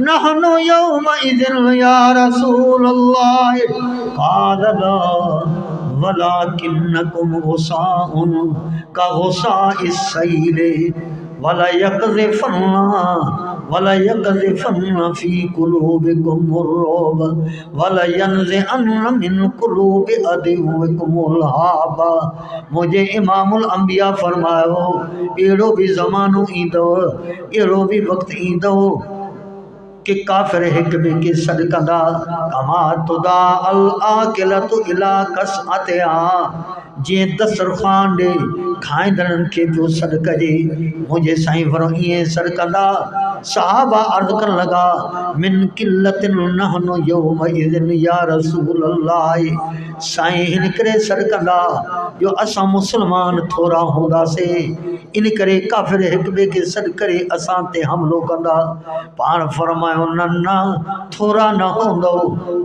Speaker 1: नहनु यौमइज़िन या रसूलल्लाह काल ला वलाकिन्नकुम गुसाउन का गुसाइस सैले वला यक़ज़िफ़न्ना फ़ी क़ुलूबिकुम रुब वला यनज़िअन्ना मिन क़ुलूबि अदुव्विकुमुल हाबा। मुझे इमामुल अंबिया फरमायो अहिड़ो बि ज़मानो ईंदो, अहिड़ो बि वक़्तु ईंदो कि काफ़िर हिक ॿिए खे सॾु कंदा, कमा तुदा अल आकिलतु इला कसअतिहा, जीअं दस्तरख़्वान ॾे खाईंदड़नि खे पियो सॾु कजे, मुंहिंजे साईं वरो ईअं सॾु कंदा। सहाबा अर्ज़ करण लॻा मिन किल्लतिन नहनु यौमइज़िन या रसूलल्लाह, साईं हिन करे सॾु कंदा जो असां मुस्लमान थोरा हूंदासीं, इन करे काफ़िर हिक ॿिए खे सॾु करे असां ते हमिलो कंदा। पाण फरमायो न न थोरा न हूंदो,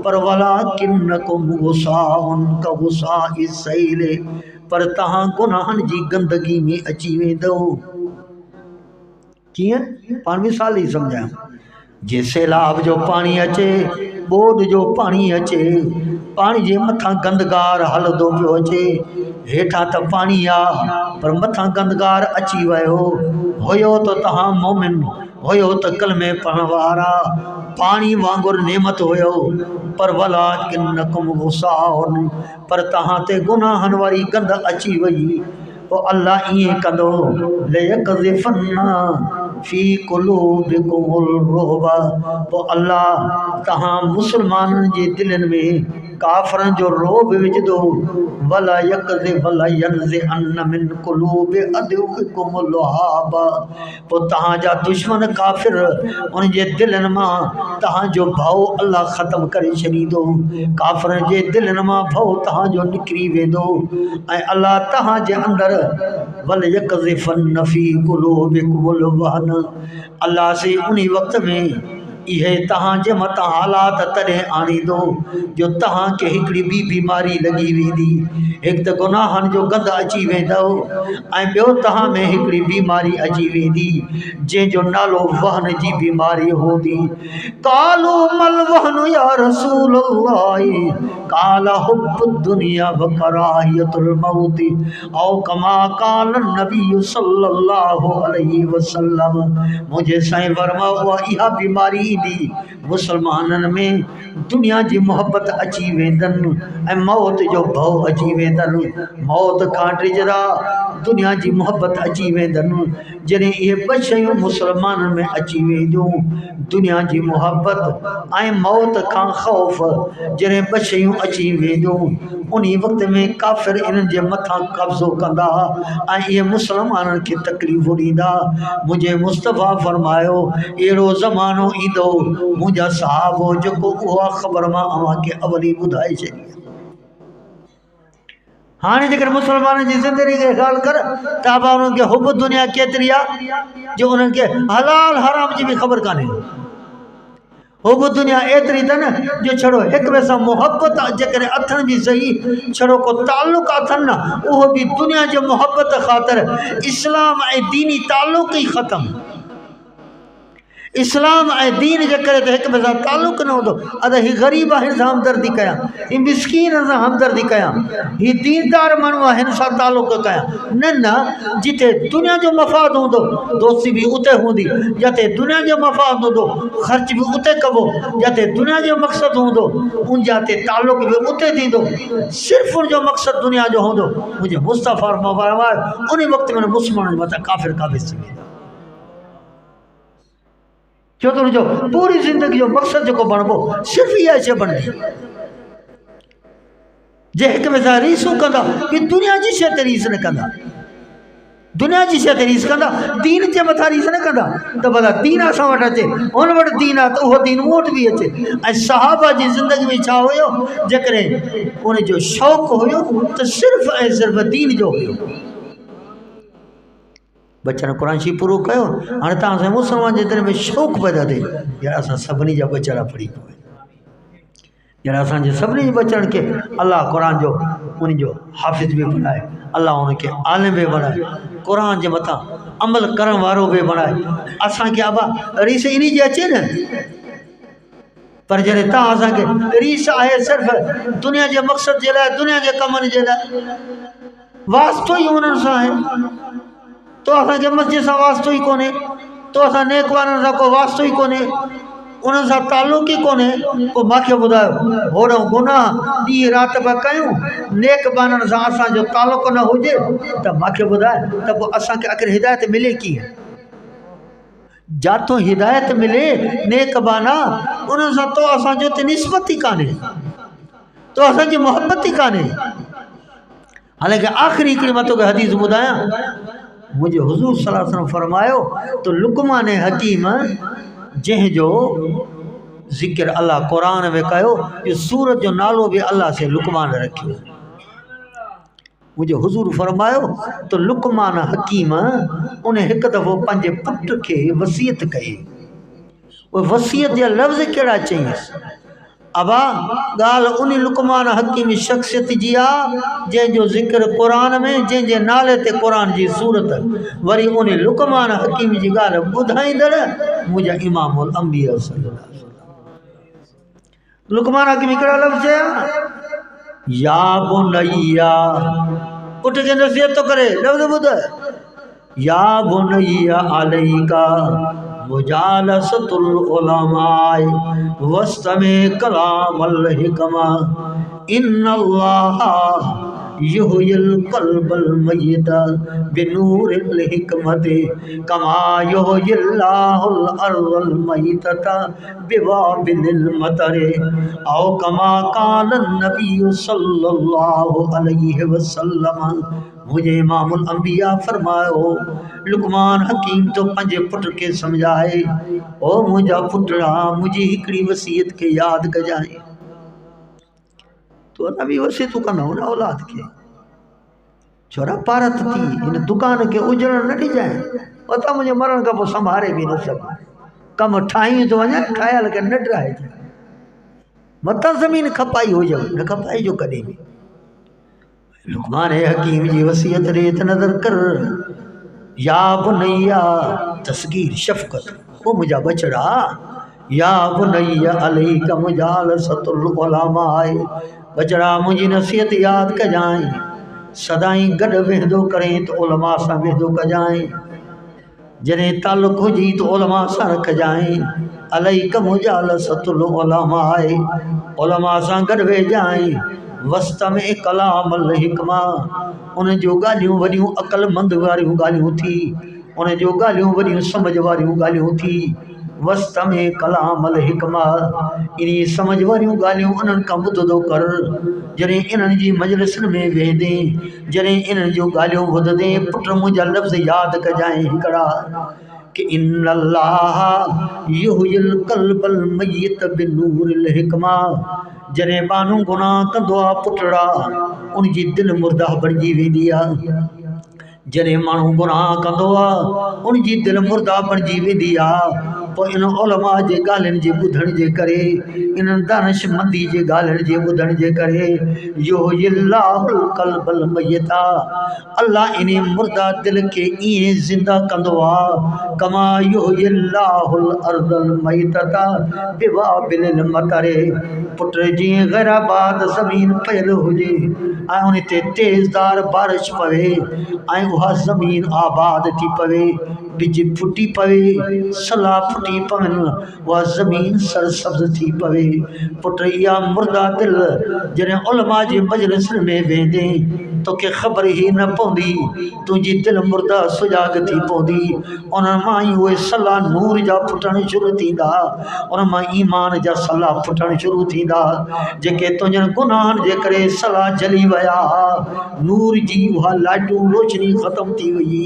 Speaker 1: पर वलाकिन्नकुम गुसाउन का गुसाइस सैले, पर तव्हां गुनाहनि जी गंदगी में अची वेंदो। कीअं? पाण मिसाल ई सम्झां, जे सैलाब जो पाणी अचे, ॿोॾ जो पाणी अचे, पाणी जे मथां गंदगार हलंदो पियो अचे, हेठां त पाणी आहे पर मथां गंदगार अची वियो, हुयो त तव्हां मोमिन, हुयो त कलमे पढ़ण वारा, पाणी वांगुरु नेमत हुयो, पर वलाकिन्नकुम गुसाउन, पर तव्हां ते गुनाहनि वारी गंद अची वई। पोइ अल्लाह ईअं कंदो, लयक़ज़िफ़न्ना फ़ी क़ुलूबिकुमुर रुअब, पोइ अल्लाह तव्हां मुस्लमाननि जे दिलनि में काफ़िरनि जो रोब विझंदो, वला यनज़िअन्ना मिन क़ुलूबि अदुव्विकुमुल हाबा, पोइ तव्हांजा दुश्मन काफ़िर उन जे दिलनि मां तव्हांजो भउ अल्लाह ख़त्म करे छॾींदो, काफ़िरनि जे दिलनि मां भउ तव्हांजो निकिरी वेंदो, ऐं अल्लाह तव्हांजे अंदरि वल यक़ज़िफ़न्ना फ़ी क़ुलूबिकुमुल वहन, अल्लाह से उन वक़्त में इहे तव्हांजे मथां हालात तॾहिं आणींदो जो तव्हांखे हिकिड़ी ॿी बीमारी लॻी वेंदी, हिकु त गुनाहनि जो गंद अची वेंदो, ऐं ॿियो तव्हां में हिकिड़ी बीमारी अची वेंदी जंहिंजो नालो वहन जी बीमारी हूंदी। कालू मल वहन या रसूलल्लाह, काल हुब्बुद दुनिया व कराहियतुल मौत औ कमा काल नबी सल्लल्लाहु अलैहि वसल्लम। मुझे साईं फरमायो इहा बीमारी ईंदी मुसलमाननि में, दुनिया जी मोहब्बत अची वेंदनि ऐं मौत जो भउ अची वेंदनि, मौत खां ड्रिजदा दुनिया जी मोहब्बत अची वेंदनि। जॾहिं इहे ॿ शयूं मुसलमाननि में अची वेंदियूं, दुनिया जी मोहब्बत ऐं मौत खां ख़ौफ़, जॾहिं ॿ शयूं अची वेंदियूं, उन वक़्त में काफ़िर इन्हनि जे मथां कब्ज़ो कंदा ऐं इहे मुसलमाननि खे तकलीफ़ूं ॾींदा। मुंहिंजे मुस्तफ़ा फरमायो अहिड़ो ज़मानो ईंदो, मुंहिंजा सहाबो जेको उहा ख़बर मां अव्हांखे अवली ॿुधाए छॾी। हाणे जेकर मुसलमाननि जी ज़िंदगी खे ॻाल्हि कर त अबा उन्हनि खे हुब दुनिया केतिरी आहे जो उन्हनि खे हलाल हराम जी बि ख़बर कान्हे। हुब दुनिया एतिरी अथनि जो छड़ो हिक ॿिए सां मुहबत जेकर अथनि बि सही, छड़ो को ताल्लुक़ अथनि न, उहो बि दुनिया जे मुहबत ख़ातिर इस्लाम ऐं दीनी ताल्लुक़ ई ख़तमु। इस्लाम ऐं दीन जे करे त हिक ॿिए सां ताल्लुक़ न हूंदो, अदा हीउ ग़रीब आहे हिन सां हमदर्दी कयां, हीउ मिसकीन सां हमदर्दी कयां, हीउ दीनदार माण्हू आहे हिन सां ताल्लुक़ कयां, न न, जिते दुनिया जो मफ़ाद हूंदो दोस्ती बि उते हूंदी, जिते दुनिया जो मफ़ाद हूंदो ख़र्च बि उते कबो, जिते दुनिया जो मक़सदु हूंदो उन जाते ताल्लुक़ बि उते थींदो, सिर्फ़ु उनजो मक़सदु दुनिया जो हूंदो। मुंहिंजे मुस्तफ़ा उन वक़्त में मुस्लमाननि मथां काफ़िर काबिज़ थी वेंदा, छो त हुनजो पूरी ज़िंदगी जो मक़सदु जेको बणिबो सिर्फ़ु इहा शइ बणिबी। जे हिक ॿिए सां रीसूं कंदा कि दुनिया जी शइ ते रीस न कंदा, दुनिया जी शइ ते रीस कंदा, दीन जे मथां रीस न कंदा त भला दीन असां वटि अचे, हुन वटि दीन आहे त उहो दीन मूं वटि बि अचे। ऐं सहाबा जी ज़िंदगी में छा हुयो, जेकॾहिं उन जो शौक़ु हुयो त सिर्फ़ु ऐं सिर्फ़ु दीन जो हुयो। बचन क़ुर शरीफ़ पूरो कयो। हाणे तव्हां असांजे मुस्लमान जे दिलि में शौक़ु पैदा थिए, यार असां सभिनी जा बचड़ा पढ़ी पवे, यार असांजे सभिनी जे बचड़नि खे अलाह क़ुर जो उनजो हाफ़िज़ बि बणाए, अलाह उनखे आलिम बि बणाए, क़ुर जे मथां अमल करण वारो बि बणाए। असांखे अबा रीस इन जी अचे न, पर जॾहिं तव्हां असांखे रीस आहे सिर्फ़ु दुनिया जे मक़सद जे लाइ, दुनिया जे कमनि जे लाइ, वास्तो ई उन्हनि सां आहे, तो असांखे मस्जिद सां वास्तो ई कोन्हे, तो असां नेक वारनि सां को वास्तो ई कोन्हे, उन्हनि सां तालुक़ ई कोन्हे, पोइ मूंखे ॿुधायो, होड़ो गुनाह ॾींहुं राति पिया कयूं, नेक बाननि सां असांजो तालुक़ न हुजे त मूंखे ॿुधाए त पोइ असांखे आख़िर हिदायत मिले कीअं? जाथों हिदायत मिले नेक बाना, उन्हनि सां तो असांजो त निस्बत ई कान्हे, तो असांजी मोहबत ई कान्हे। हालांकि आख़िरी हिकिड़ी मां तोखे हदीस ॿुधायां, मुंहिंजे हुज़ूर सल्लल्लाहु अलैहि वसल्लम फरमायो त लुक़मान हकीम जंहिंजो ज़िक्र अल्लाह क़ुरान में कयो, जो सूरत जो नालो बि अल्लाह से लुक़मान रखियो। मुंहिंजे हुज़ूर फरमायो त लुक़मान हकीम उन हिकु दफ़ो पंहिंजे पुट खे वसियत कई। उहे वसियत जा लफ़्ज़ कहिड़ा चईंसि? अबा ॻाल्हि उन लुक़मान हकीम शख़्सियत जी आहे जंहिंजो ज़िक्र क़ुरान में, जंहिंजे नाले ते क़ुरान जी सूरत, वरी उन लुक़मान हकीम जी ॻाल्हि ॿुधाईंदड़ मुंहिंजा इमामुल अंबिया सल्लल्लाहु अलैहि वसल्लम। लुक़मान हकीम कहिड़ा लफ़्ज़ चया? या बुनैया, पुट खे नसीहत थो करे, लफ़्ज़ ॿुध, या बुनैया अलैका मुजालसतुल उलमाए वस्तमे कलामल हिकमा इन्नल्लाह युहयिल क़ल्बल मय्यित बिनूरिल हिकमति कमा युहयिल्लाहुल अर्ज़ल मय्यितता बिवाबिलिल मतरे औ कमा क़ाल नबी सल्लल्लाहु अलैहि वसल्लम। मुझे इमामुल अंबिया फरमायो, लुक़मान हकीम तो पंहिंजे पुट खे समझाए, ओ मुंहिंजा पुटड़ा, मुंहिंजी हिकिड़ी वसीयत खे यादि कजांइ। तो अञा बि वसीयतूं कंदा न औलाद खे, छोरा पारत थी हिन दुकान खे उजड़ न ॾिजांइ, पता मुंहिंजे मरण खां पोइ संभाले बि न सघूं, कमु ठाहीं थो वञे, ठाहियल खे न ठाहिजे, मतां ज़मीन खपाई हुजे, न खपाई जो कॾहिं बि। लुक़मान हकीम जी वसीयत रेत नज़र कर, या बुनैया तस्गीर शफ़क़त, ओ मुंहिंजा बचड़ा, या बुनैया अलैका मुजालसतुल उलमाए, बचड़ा मुंहिंजी नसीहत यादि कजांइ, सदाईं गॾु वेंदो करें त उलमा सां वेंदो कजांइ, जॾहिं तालुक़ हुजी त उलमा सां रखजांइ, अलैका मुजालसतुल उलमाए, उलमा सां गॾु वेजांइ, वस्त में कलामल हिकमा, उन जो ॻाल्हियूं वॾियूं अक़लमंद वारियूं ॻाल्हियूं थी, उन जो ॻाल्हियूं वॾियूं सम्झ वारियूं ॻाल्हियूं थी, वस्त में कलामल हिकमा, इन सम्झ वारियूं ॻाल्हियूं उन्हनि खां ॿुधंदो कर। जॾहिं इन्हनि जी मजलिसुनि में वेंदे, जॾहिं इन्हनि जूं ॻाल्हियूं ॿुधंदे, पुट मुंहिंजा लफ़्ज़ यादि कजांइ हिकिड़ा, कि इन्नल्लाह युहयिल क़ल्बल मय्यित बिनूरिल हिकमा, जॾहिं बानू गुनाह कंदो आहे पुटड़ा, उन जी दिलि मुर्दा बणिजी वेंदी आहे, जॾहिं माण्हू गुनाह कंदो आहे उन जी दिलि मुर्दा बणिजी वेंदी आहे। पोइ इन उलमा जे ॻाल्हियुनि जे ॿुधण जे करे, इन्हनि दानिशमंदी जे ॻाल्हियुनि जे ॿुधण जे करे, युहयिल्लाहुल क़ल्बल मय्यिता, अल्लाह इन मुर्दा दिलि खे ईअं ज़िंदा कंदो आहे, कमा युहयिल्लाहुल अर्ज़ल मय्यितता बिवाबिलिल मतरे, पुट जीअं गैराबाद ज़मीन पयल हुजे ऐं उन ते तेज़दार बारिश पवे ऐं उहा ज़मीन आबाद थी पवे, बिज फुटी पवे सला फुटी पवन वह ज़मीन सरसब्ज थी पवे पुट इहा मुर्दा दिल जॾहिं उलमा जे मजलिस में वेंदे तोखे ख़बर ही न पवंदी तुंहिंजी दिल मुर्दा सुजाग थी पवंदी उन्हनि मां ई उहे सला नूर जा फुटण शुरू थींदा उन मां ईमान जा सला फुटण शुरू थींदा जेके तुंहिंजनि गुनाहनि जे करे सला जली विया नूर जी उहा लाइटूं रोशनी ख़त्म थी वई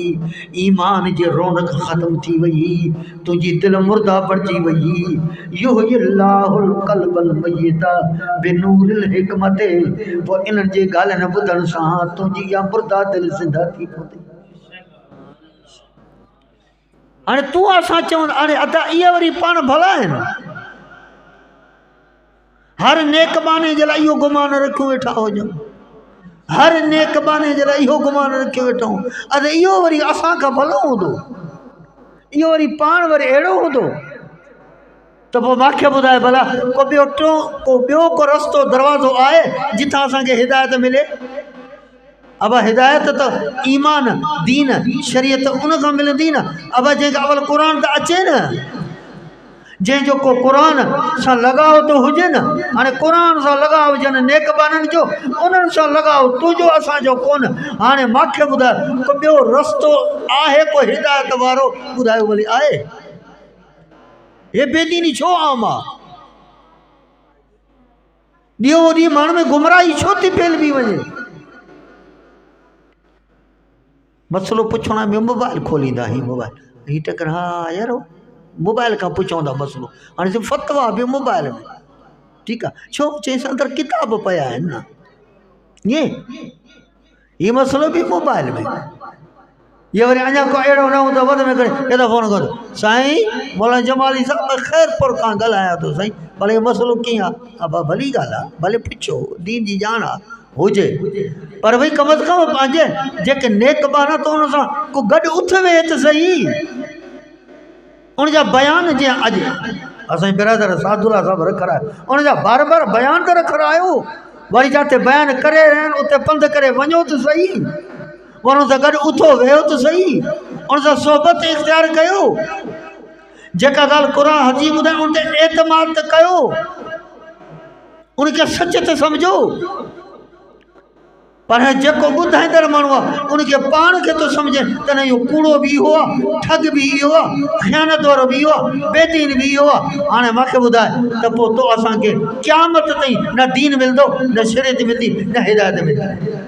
Speaker 1: ईमान जी रौनक ख़त्म थी वई तुंहिंजी दिल मुर्दा बणिजी वई युहयिल्लाहुल क़ल्बल मय्यिता बिनूरिल हिकमत पोइ इन्हनि जे ॻाल्हियुनि ॿुधण सां तुंहिंजी इहा मुर्दा दिल ज़िंदा थी पवंदी हाणे तूं असां चऊं हाणे अदा इहे वरी पाण भला आहिनि हर नेक बाने जे लाइ इहो गुमान रखियो वेठा हुजूं हर नेक बाने जे लाइ इहो गुमान रखियो वेठो अरे इहो वरी असां खां भलो हूंदो इहो वरी पाण वरी अहिड़ो हूंदो त पोइ मूंखे ॿुधाए भला को ॿियो को रस्तो दरवाज़ो आहे जितां असांखे हिदायत मिले अब हिदायत त ईमान दीन शरीयत उन खां मिलंदी न अब जंहिंखे अवल क़ुर त अचे न जंहिंजो को क़ुर सां लगाव थो हुजे न हाणे क़ुर सां लगाव हुजनि नेक बाननि जो उन्हनि सां लगाव तुंहिंजो असांजो कोन हाणे मूंखे ॿुधाए को ॿियो रस्तो आहे को हिदायत वारो ॿुधायो भली आहे हे बेदीनी छो आम आहे ॾींहों ॾींहुं माण्हू में गुमराही छो थी फैलिजी वञे मसलो पुछण में मोबाइल खोलींदा आहियूं मोबाइल हीअ टकर हा यार मोबाइल का पुछूं था मसलो हाँ सिर्फ फतवा भी मोबाइल में ठीक है छो चैस अंदर किताब पया आहिनि न ये मसलो भी मोबाइल में ये वरी अञा को अहिड़ो न हूंदो वध में करे केॾा फोन कर साईं मौलाना जमाली साहब खैरपुर खां ॻाल्हायां थो साईं भले मसलो कीअं आहे हा भली ॻाल्हि आहे भले पुछो दीन जी ॼाण आहे हुजे पर भई कम अज़ कम पंहिंजे जेके नेक बाना तो उन सां को गॾु उथ वेह त सही उनजा बयान जीअं अॼु असांजे बिरादर सादुल्ला साहब रखिया उनजा बार बार बयान त रखिया आहियो वरी जिते बयान करे रहिया आहिनि उते पंधु करे वञो त सही उन सां गॾु उथो वेहो त सही उन सां सोबत इख़्तियार कयो जेका ॻाल्हि क़ुर हदीस ॿुधाए उन ते एतमाद त कयो उनखे सच त सम्झो पर जेको ॿुधाईंदड़ माण्हू आहे उनखे पाण खे थो सम्झे त न इहो कूड़ो बि इहो आहे ठग बि इहो आहे ख़यानत वारो बि इहो आहे बेदीन बि इहो आहे हाणे मूंखे ॿुधाए त पोइ तो असांखे क़यामत ताईं न दीन मिलंदो न शरीयत मिलंदी न हिदायत मिलंदी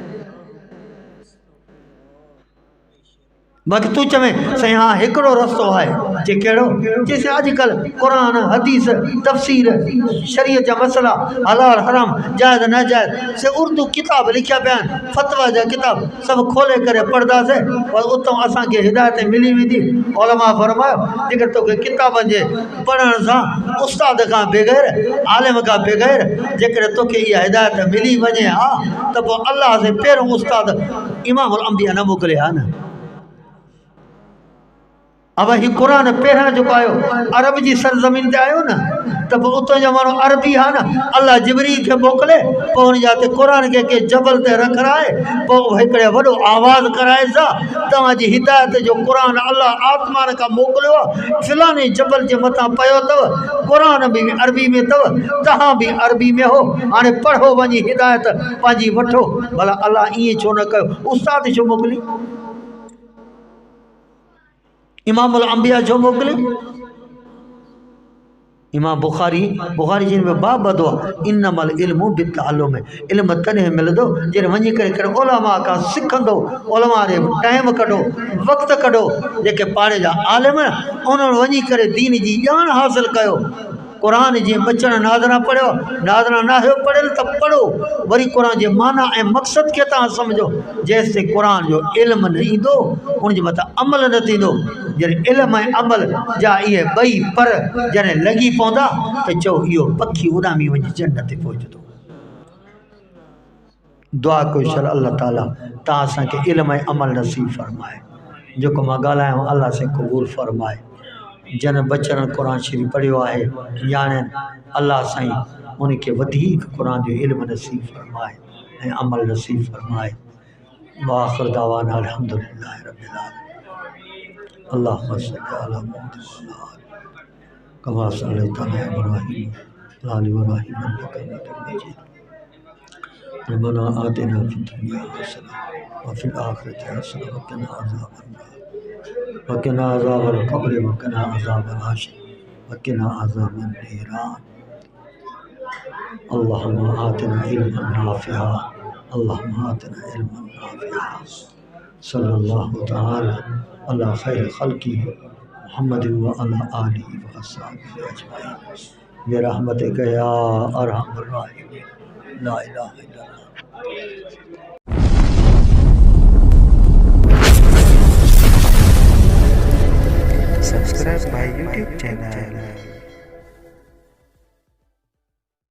Speaker 1: बाक़ी तूं चवें साईं हाँ हिकिड़ो रस्तो आहे जे कहिड़ो जैसे अॼुकल्ह क़ुर हदीस तफ़सीर शरीयत जा मसला हलाल हराम जाइज़ नाजाइज़ से उर्दू किताब लिखिया पिया आहिनि फतवा जा किताब सभु खोले करे पढ़ंदासीं पर उतां असांखे हिदायत मिली वेंदी उलमा फरमायो जेकर तोखे किताबनि जे पढ़ण सां उस्ताद खां बग़ैर आलिम खां बग़ैर जेकर तोखे इहा हिदायत मिली वञे हा त पोइ अलाह से पहिरियों उस्ताद इमामुल अंबिया न मोकिलिया हा न अब ही कुरान पहिरां जेको आयो अरब जी सरज़मीन ते आयो न त पोइ उतां जा माण्हू अरबी आहे न अलाह जिबरील खे मोकिले पोइ हुन जा ते क़ुर खे जबल ते रखाए पोइ हिकिड़े वॾो आवाज़ कराए सा तव्हांजी हिदायत जो क़ुर अलाह आसमान खां मोकिलियो आहे फिलाने जबल जे मथां पियो अथव क़ुर बि अरबी में अथव तव्हां बि अरबी में हो हाणे पढ़ो वञी हिदायत पंहिंजी वठो भला अलाह ईअं छो न कयो उस्ताद छो मोकिली इमामुल अंबिया जो मोकिले इमाम बुखारी जिन में बाब बदो इन्नमल इल्मु बित्तअल्लुम इल्म तॾहिं मिलंदो जॾहिं वञी करे उलमा खां सिखंदो उलमा ॾे टाइम कढो वक़्तु कढो जेके पाड़े जा आलिम उन्हनि वञी करे दीन जी ॼाण हासिल कयो क़ुर जी बचन नाज़रा पढ़ियो नाज़रा ना हो पढ़ियल त पढ़ो वरी क़ुर जे माना ऐं मक़सद खे तव्हां सम्झो जेसि क़ुर जो इल्म न ईंदो उनजे मथां अमल न थींदो जॾहिं इल्म ऐं अमल जा इहे ॿई पर जॾहिं लॻी पवंदा त चओ इहो पखी उॾामी वञी जन्नत ते पहुचंदो दुआ कयो अल्लाह ताला तव्हां असांखे इल्म ऐं अमल नसीब फरमाए जेको मां ॻाल्हायो अल्लाह से क़बूल फरमाए जन बचन क़ुर शरीफ़ पढ़ियो आहे ॼाणनि अल्लाह साईं उनखे वधीक क़ुर जो इल्म नसीब फरमाए ऐं अमल नसीब फरमाए वाख़िर दावाना अल्हम्दुलिल्लाहि रब्बिल आलमीन। अल्लाहुम्मा सल्लि अला मुहम्मद व अला आलि कमा सल्लैता अला इब्राहीम व अला इब्राहीम इन्नका हमीदुम मजीद। रब्बना आतिना फिद दुनिया हसना व फिल आखिरति हसना व क़िना अज़ाबन नार व क़िना अज़ाबल क़ब्र व क़िना अज़ाबल हश्र व क़िना अज़ाबन नीरान। अल्लाहुम्मा आतिना इल्मन नाफ़िआ, अल्लाहुम्मा आतिना इल्मन नाफ़िआ। सल्लल्लाहु तआला अला खैर खल्क़ि मुहम्मद व अला आलिहि व अस्हाबिहि अजमईन बिरहमतिक या अरहमर राहिमीन। ला इलाहा इल्लल्लाह।
Speaker 2: Subscribe my YouTube channel.